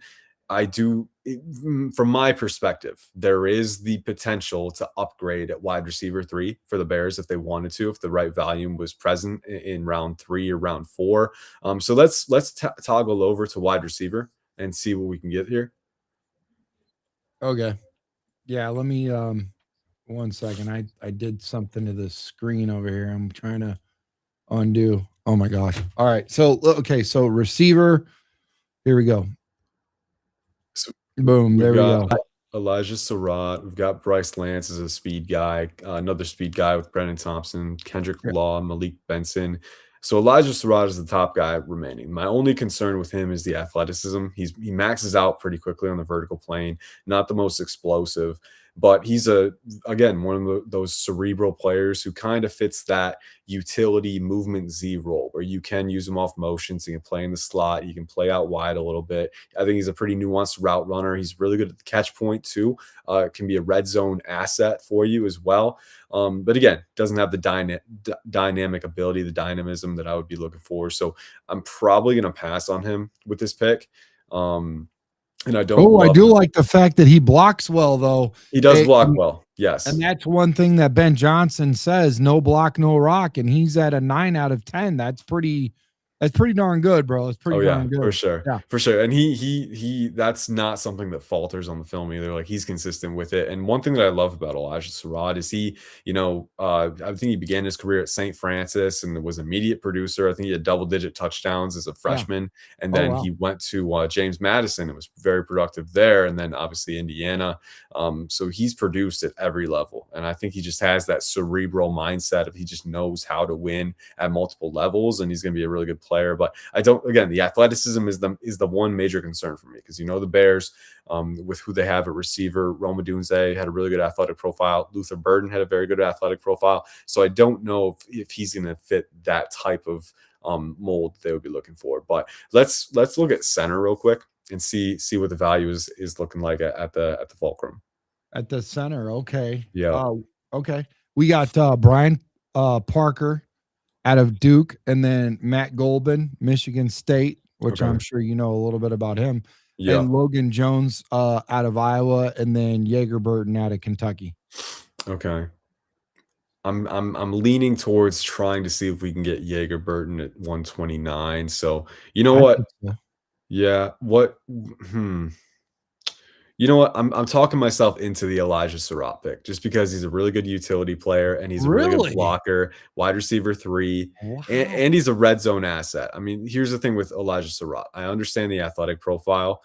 From my perspective, there is the potential to upgrade at wide receiver 3 for the Bears if they wanted to, if the right volume was present in round 3 or round 4. So let's toggle over to wide receiver and see what we can get here. Okay. Yeah. Let me 1 second. I did something to the screen over here. I'm trying to undo. Oh my gosh. All right. So okay. So receiver. Here we go. So Boom. we've There we got go. Elijah Surratt. We've got Bryce Lance as a speed guy, another speed guy with Brennan Thompson, Kendrick Yeah. Law, Malik Benson. So Elijah Surratt is the top guy remaining. My only concern with him is the athleticism. He maxes out pretty quickly on the vertical plane, not the most explosive, but he's again one of those cerebral players who kind of fits that utility movement Z role where you can use him off motions. You can play in the slot. You can play out wide a little bit. I think he's a pretty nuanced route runner. He's really good at the catch point too. Can be a red zone asset for you as well. But again, doesn't have the dynamic ability, the dynamism that I would be looking for. So I'm probably going to pass on him with this pick. And I don't Oh, I love do like the fact that he blocks well, though. He does And, block well. and Yes. that's one thing that Ben Johnson says: no block, no rock, and he's at a 9 out of 10. That's pretty darn good, bro. It's pretty Oh yeah, darn for good. sure. Yeah. For sure. And he that's not something that falters on the film either. Like, he's consistent with it. And one thing that I love about Elijah Surratt is I think he began his career at St. Francis and was an immediate producer. I think he had double-digit touchdowns as a Yeah. freshman. And Oh then wow. he went to James Madison and was very productive there. And then obviously Indiana. So he's produced at every level. And I think he just has that cerebral mindset of he just knows how to win at multiple levels, and he's going to be a really good player. But the athleticism is the one major concern for me, because the Bears, with who they have at receiver. Roma Dunze had a really good athletic profile. Luther Burden had a very good athletic profile. So I don't know if he's going to fit that type of mold they would be looking for. But let's look at center real quick and see what the value is looking like at the Fulcrum. At the center. Okay. Yeah. Okay. We got Brian Parker out of Duke, and then Matt Golban, Michigan State, which Okay. I'm sure you know a little bit about him, Yeah. and Logan Jones out of Iowa, and then Jaeger Burton out of Kentucky. Okay. I'm leaning towards trying to see if we can get Jaeger Burton at 129. So you know I what? think so. Yeah. You know what? I'm talking myself into the Elijah Surratt pick just because he's a really good utility player and he's a really good Really? blocker, wide receiver 3, and, Wow. and he's a red zone asset. I mean, here's the thing with Elijah Surratt. I understand the athletic profile,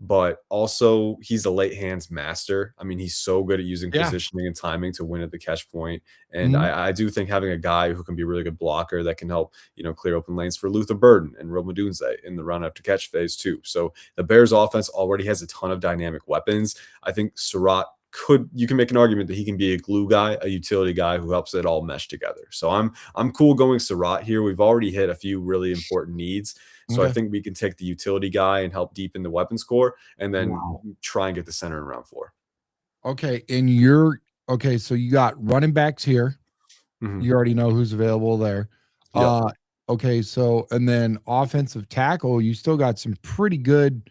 but also he's a late hands master. I mean, he's so good at using Yeah. positioning and timing to win at the catch point. And Mhm. I do think having a guy who can be a really good blocker that can help, clear open lanes for Luther Burden and Roma Dunze in the run after catch phase too. So the Bears offense already has a ton of dynamic weapons. I think Surratt you can make an argument that he can be a glue guy, a utility guy who helps it all mesh together. So I'm cool going Surratt here. We've already hit a few really important needs. So I Okay. think we can take the utility guy and help deepen the weapon score, and then Wow. try and get the center in round 4. Okay. Okay. So you got running backs here. Mhm. You already know who's available there. Yep. Okay. So, and then offensive tackle, you still got some pretty good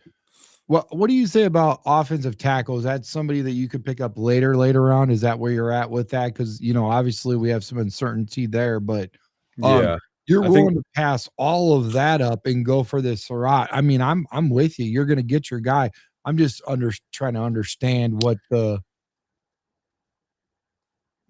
What do you say about offensive tackle? Is that somebody that you could pick up later on? Is that where you're at with that? Because obviously we have some uncertainty there, but Yeah, you're I think willing to pass all of that up and go for this Surratt. I mean, I'm with you. You're going to get your guy. I'm just trying to understand what the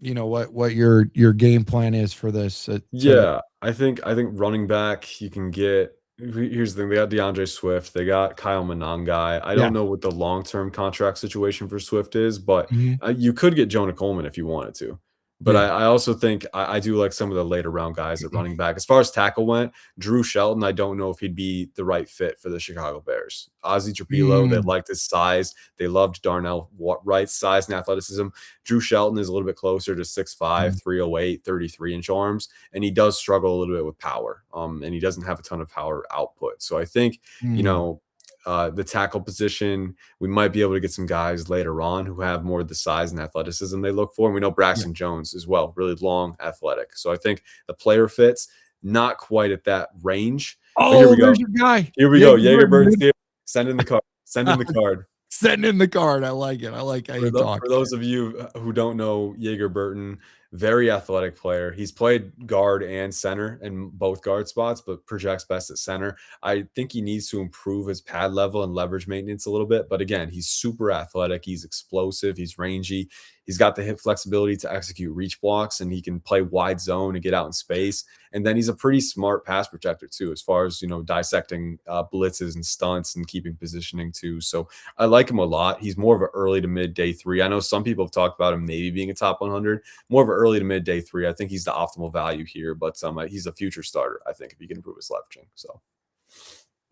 what your game plan is for this. yeah, I think running back you can get. Here's the thing: they got DeAndre Swift, they got Kyle Monangai. I Yeah. don't know what the long-term contract situation for Swift is, but Mhm. you could get Jonah Coleman if you wanted to. But Yeah. I also think I do like some of the later round guys at running back. As far as tackle went, Drew Shelton, I don't know if he'd be the right fit for the Chicago Bears. Ozzie Trapilo, they Mm. liked his size. They loved Darnell Wright's size and athleticism. Drew Shelton is a little bit closer to 6'5", Mm. 308, 33-inch arms, and he does struggle a little bit with power. And he doesn't have a ton of power output. So I think, you Mm. know, the tackle position, we might be able to get some guys later on who have more of the size and athleticism they look for. And we know Yeah. Braxton Jones as well, really long, athletic. So I think the player fits, not quite at that range. But here Oh, we go. there's your guy. Here we Yeah, go. Jaeger Burton's here. Send in the card. Send in the card. send in the card. I like it. I like how you talk. For those of you who don't know Jaeger Burton, very athletic player. He's played guard and center in both guard spots, but projects best at center. I think he needs to improve his pad level and leverage maintenance a little bit. But again, he's super athletic. He's explosive. He's rangy. He's got the hip flexibility to execute reach blocks, and he can play wide zone and get out in space. And then he's a pretty smart pass protector too, as far as dissecting blitzes and stunts and keeping positioning too. So I like him a lot. He's more of an early to mid day 3. I know some people have talked about him maybe being a top 100, more of an early to mid day 3. I think he's the optimal value here, but he's a future starter, I think, if he can improve his leveraging. So,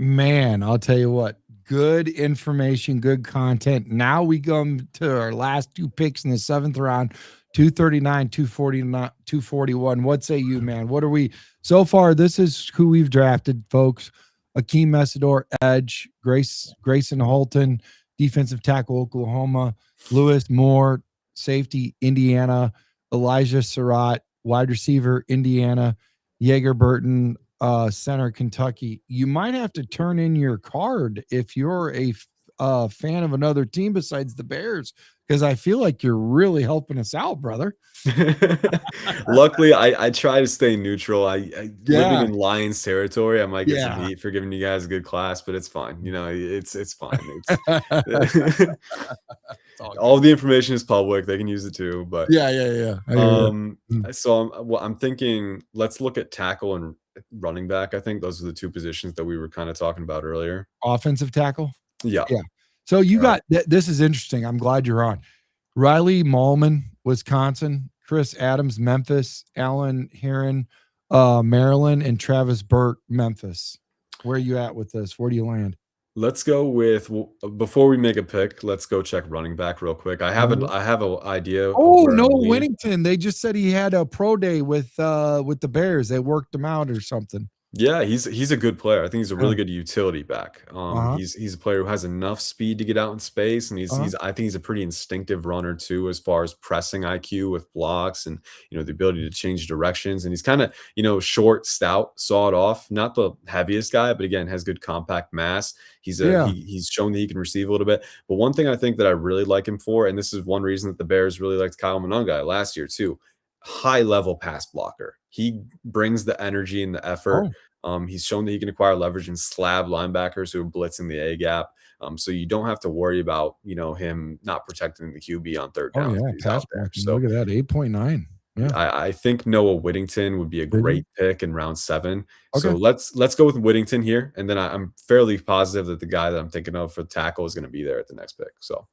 Man, I'll tell you what, good information, good content. Now we come to our last 2 picks in the 7th round, 239, 249, 241. What say you, man? What are we so far? This is who we've drafted, folks. Akheem Mesidor, edge, Grayson Holton, defensive tackle, Oklahoma, Lewis Moore, safety, Indiana, Elijah Surratt, wide receiver, Indiana, Jaeger Burton, center, Kentucky. You might have to turn in your card if you're a fan of another team besides the Bears, because I feel like you're really helping us out, brother. luckily, I try to stay neutral. Living Yeah. in Lions territory, I might get some Yeah. heat for giving you guys a good class, but it's fine. It's fine. All the information is public. They can use it too. But Yeah. I hear you. so I'm thinking, let's look at tackle and running back. I think those are the 2 positions that we were kind of talking about earlier. Offensive tackle. Yeah. Yeah. So you got this is interesting. I'm glad you're on. Riley Malman, Wisconsin, Chris Adams, Memphis, Alan Heron, Maryland, and Travis Burke, Memphis. Where are you at with this? Where do you land? Let's go with, before we make a pick, let's go check running back real quick. I have an idea. Oh, of where no, I'm leaning. Winnington. They just said he had a pro day with the Bears. They worked him out or something. Yeah, he's a good player. I think he's a really good utility back. He's a player who has enough speed to get out in space, and I think he's a pretty instinctive runner too, as far as pressing IQ with blocks and the ability to change directions. And he's kind of short, stout, sawed off, not the heaviest guy, but again has good compact mass. He's shown that he can receive a little bit. But one thing I think that I really like him for, and this is one reason that the Bears really liked Kyle Monangai last year too, high level pass blocker. He brings the energy and the effort. He's shown that he can acquire leverage and slab linebackers who are blitzing the A gap. So you don't have to worry about him not protecting the QB on 3rd down. Yeah, pass blocking. So look at that, 8.9. Yeah, I think Noah Whittington would be a great pick in round 7. Okay. So let's go with Whittington here, and then I'm fairly positive that the guy that I'm thinking of for tackle is going to be there at the next pick. So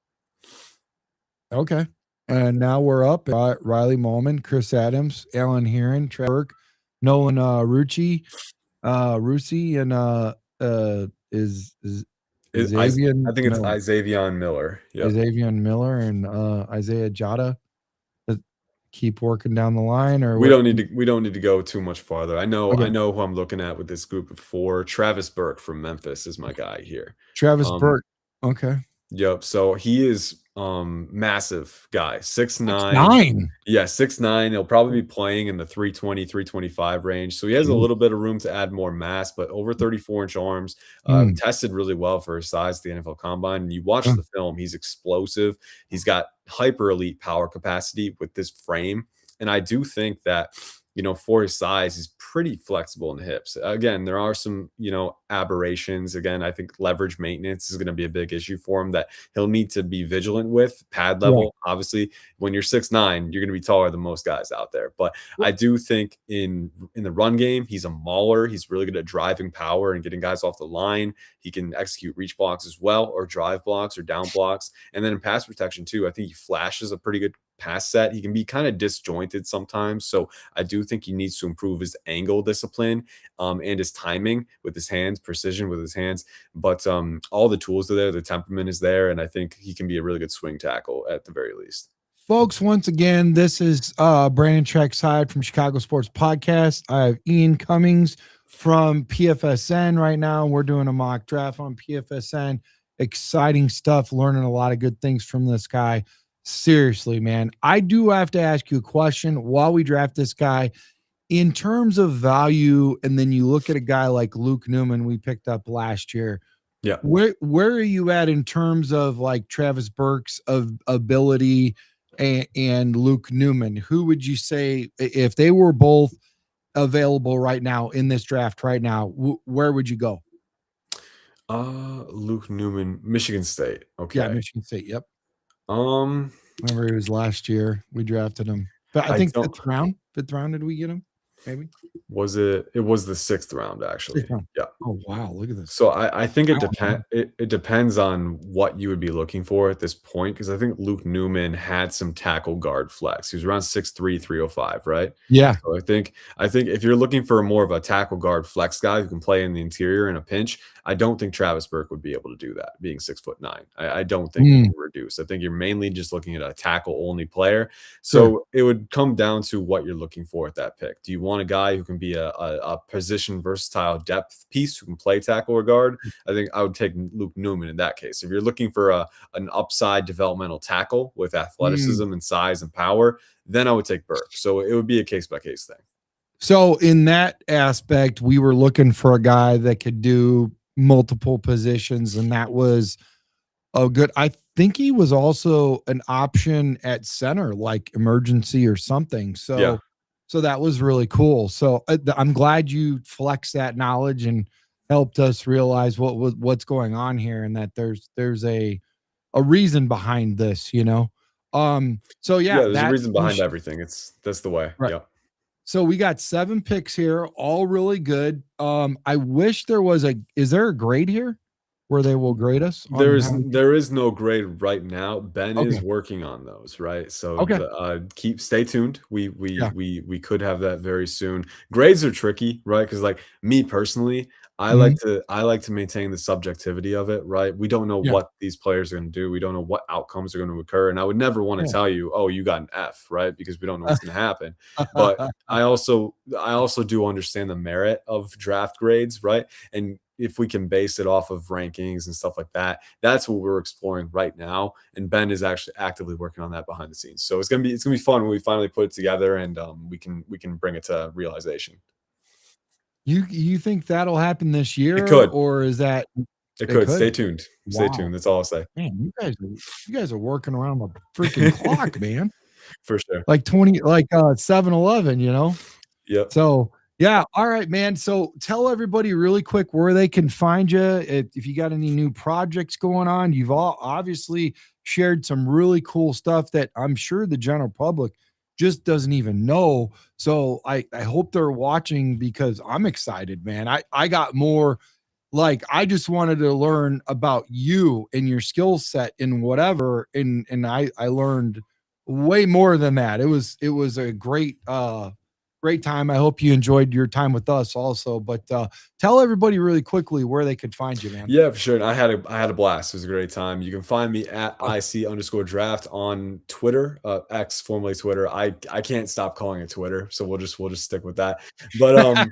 okay. And now we're up. Riley Malman, Chris Adams, Alan Heron, Trevor Burke, Nolan Rucci, and is Xavier. I think it's Isavion Miller. Yeah, Xavier Miller and Isaiah Jada. Keep working down the line, or we don't need to go too much farther. I know who I'm looking at with this group of 4. Travis Burke from Memphis is my guy here. Travis Burke. Okay. Yep. So he is Massive guy, 6'9". 9. Yeah, 6'9". He'll probably be playing in the 320, 325 range. So he has a little bit of room to add more mass, but over 34-inch arms, Mm. tested really well for his size at the NFL Combine. And you watch Mm. the film, he's explosive. He's got hyper elite power capacity with this frame. And I do think that, for his size, he's pretty flexible in the hips. Again, there are some, aberrations. Again, I think leverage maintenance is going to be a big issue for him that he'll need to be vigilant with. Pad Yeah. level, obviously, when you're 6'9", you're going to be taller than most guys out there. But I do think in the run game, he's a mauler. He's really good at driving power and getting guys off the line. He can execute reach blocks as well, or drive blocks or down blocks. And then in pass protection too, I think he flashes a pretty good pass set. He can be kind of disjointed sometimes. So I do think he needs to improve his angle discipline and his timing with his hands, precision with his hands. But all the tools are there. The temperament is there. And I think he can be a really good swing tackle at the very least. Folks, once again, this is Brandon Trackside from Chicago Sports Podcast. I have Ian Cummings from PFSN right now. We're doing a mock draft on PFSN. Exciting stuff, learning a lot of good things from this guy. Seriously, man. I do have to ask you a question while we draft this guy. In terms of value, and then you look at a guy like Luke Newman we picked up last year. Yeah. Where are you at in terms of like Travis Burke's of ability and Luke Newman? Who would you say, if they were both available right now in this draft right now, where would you go? Luke Newman, Michigan State. Okay. Yeah, Michigan State. Yep. Um, Remember, it was last year we drafted him, but I think don't- fifth round. Fifth round, did we get him? Maybe. Was it? It was the 6th round, actually. Sixth round. Yeah. Oh wow, look at this. So I think I don't know. it depends on what you would be looking for at this point, because I think Luke Newman had some tackle guard flex. He was around 6'3", 305, right? Yeah. So I think if you're looking for more of a tackle guard flex guy who can play in the interior in a pinch, I don't think Travis Burke would be able to do that, being 6'9". I don't think he can reduce. I think you're mainly just looking at a tackle only player. So it would come down to what you're looking for at that pick. Do you want a guy who can be a position versatile depth piece who can play tackle or guard? I think I would take Luke Newman in that case. If you're looking for an upside developmental tackle with athleticism and size and power, then I would take Burke. So it would be a case by case thing. So in that aspect, we were looking for a guy that could do multiple positions, and that was a good. I think he was also an option at center, like emergency or something. So, Yeah. so that was really cool. So I'm glad you flexed that knowledge and helped us realize what's going on here, and that there's a reason behind this, So yeah, There's a reason behind everything. That's the way. Right. Yeah. So we got 7 picks here, all really good. I wish there was is there a grade here where they will grade us? There is no grade right now. Ben is working on those, right? So stay tuned. We could have that very soon. Grades are tricky, right? Because like me personally, I like to maintain the subjectivity of it, right? We don't know what these players are going to do. We don't know what outcomes are going to occur. And I would never want to tell you, oh, you got an F, right? Because we don't know what's going to happen. But I also do understand the merit of draft grades, right? And if we can base it off of rankings and stuff like that, that's what we're exploring right now. And Ben is actually actively working on that behind the scenes. So it's gonna be fun when we finally put it together and we can bring it to realization. You think that'll happen this year? It could. Or is that it could. Stay tuned. Stay tuned. That's all I'll say. Man, you guys are working around the freaking clock, man. For sure. Like 7-Eleven, Yep. So yeah. All right, man. So tell everybody really quick where they can find you. If you got any new projects going on, you've all obviously shared some really cool stuff that I'm sure the general public just doesn't even know. So I hope they're watching, because I'm excited, man. I got more, like, I just wanted to learn about you and your skill set and whatever. And I learned way more than that. It was a great time. I hope you enjoyed your time with us also, but tell everybody really quickly where they could find you, man. Yeah, for sure. And I had a blast. It was a great time. You can find me at IC_draft on Twitter, X, formerly Twitter. I can't stop calling it Twitter, so we'll just stick with that. But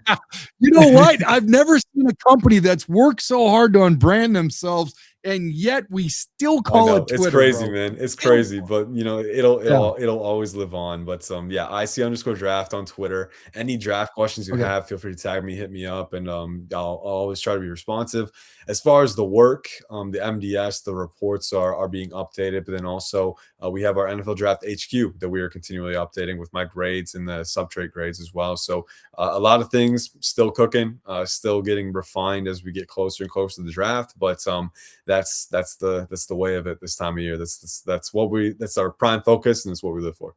you know what? I've never seen even a company that's worked so hard to unbrand themselves, and yet we still call it Twitter. It's crazy, bro. man. It's crazy, but it'll Yeah. it'll always live on. But yeah, IC_draft on Twitter. Any draft questions you Okay. have, feel free to tag me, hit me up, and I'll always try to be responsive. As far as the work, the MDS, the reports are being updated, but then also we have our NFL Draft HQ that we are continually updating with my grades and the sub-trade grades as well. So a lot of things still cooking, still getting refined as we get closer and closer to the draft. But that's the way of it this time of year. That's our prime focus, and it's what we live for.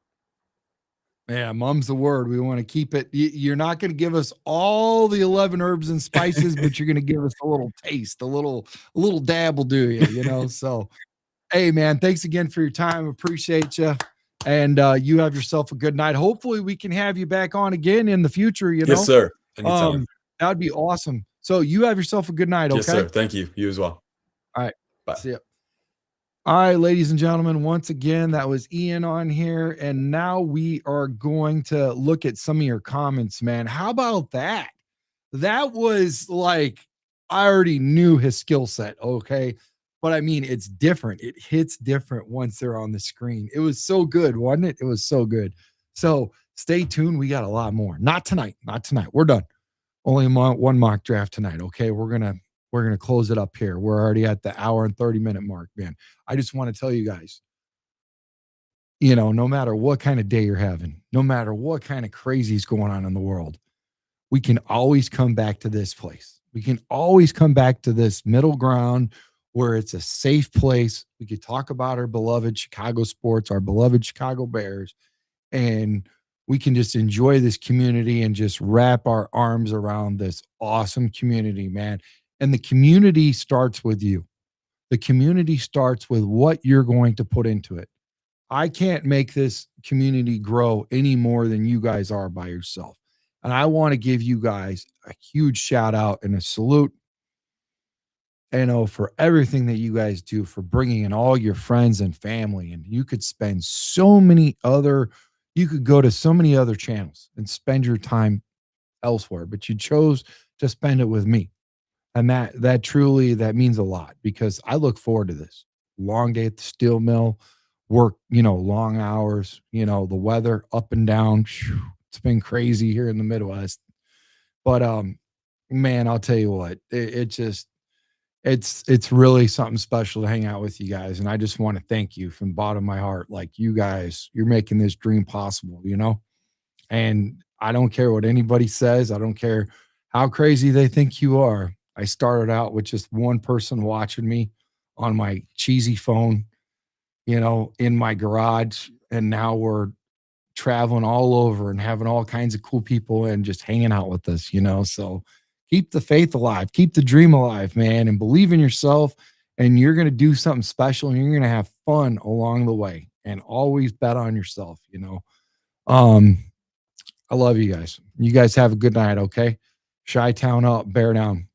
Yeah, mum's the word. We want to keep it. You're not going to give us all the 11 herbs and spices, but you're going to give us a little taste, a little dab will do you, So, hey, man, thanks again for your time. Appreciate you. And you have yourself a good night. Hopefully we can have you back on again in the future, Yes, sir. Anytime. That would be awesome. So you have yourself a good night. Okay. Yes, sir. Thank you. You as well. All right. Bye. See ya. All right, ladies and gentlemen, once again, that was Ian on here. And now we are going to look at some of your comments, man. How about that? That was like, I already knew his skill set. Okay. But I mean, it's different. It hits different once they're on the screen. It was so good, wasn't it? It was so good. So stay tuned. We got a lot more. Not tonight. We're done. Only one mock draft tonight. Okay. We're going to close it up here. We're already at the hour and 30-minute mark, man. I just want to tell you guys, no matter what kind of day you're having, no matter what kind of crazy is going on in the world, we can always come back to this place. We can always come back to this middle ground where it's a safe place. We could talk about our beloved Chicago sports, our beloved Chicago Bears, and we can just enjoy this community and just wrap our arms around this awesome community, man. And the community starts with you. The community starts with what you're going to put into it. I can't make this community grow any more than you guys are by yourself. And I want to give you guys a huge shout out and a salute, for everything that you guys do, for bringing in all your friends and family. And you could spend you could go to so many other channels and spend your time elsewhere, but you chose to spend it with me. And that truly, that means a lot, because I look forward to this long day at the steel mill, work, long hours, the weather up and down. It's been crazy here in the Midwest, but, man, I'll tell you what, it's really something special to hang out with you guys. And I just want to thank you from the bottom of my heart. Like, you guys, you're making this dream possible, and I don't care what anybody says. I don't care how crazy they think you are. I started out with just one person watching me on my cheesy phone, in my garage. And now we're traveling all over and having all kinds of cool people and just hanging out with us, so keep the faith alive, keep the dream alive, man, and believe in yourself. And you're going to do something special, and you're going to have fun along the way, and always bet on yourself. I love you guys. You guys have a good night. Okay. Chi-Town up, bear down.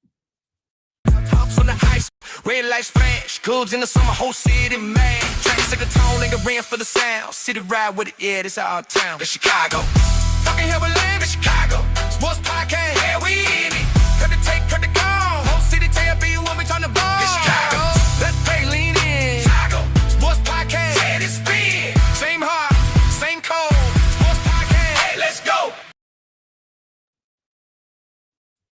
On the ice, red lights flash, goods in the summer, whole city mad. Tracks like a tone, nigga ran for the sound. City ride with it, yeah, this our town. That's Chicago. Fucking here with land in Chicago. Sports podcast, yeah, we in it. Cut the tape, cut the car.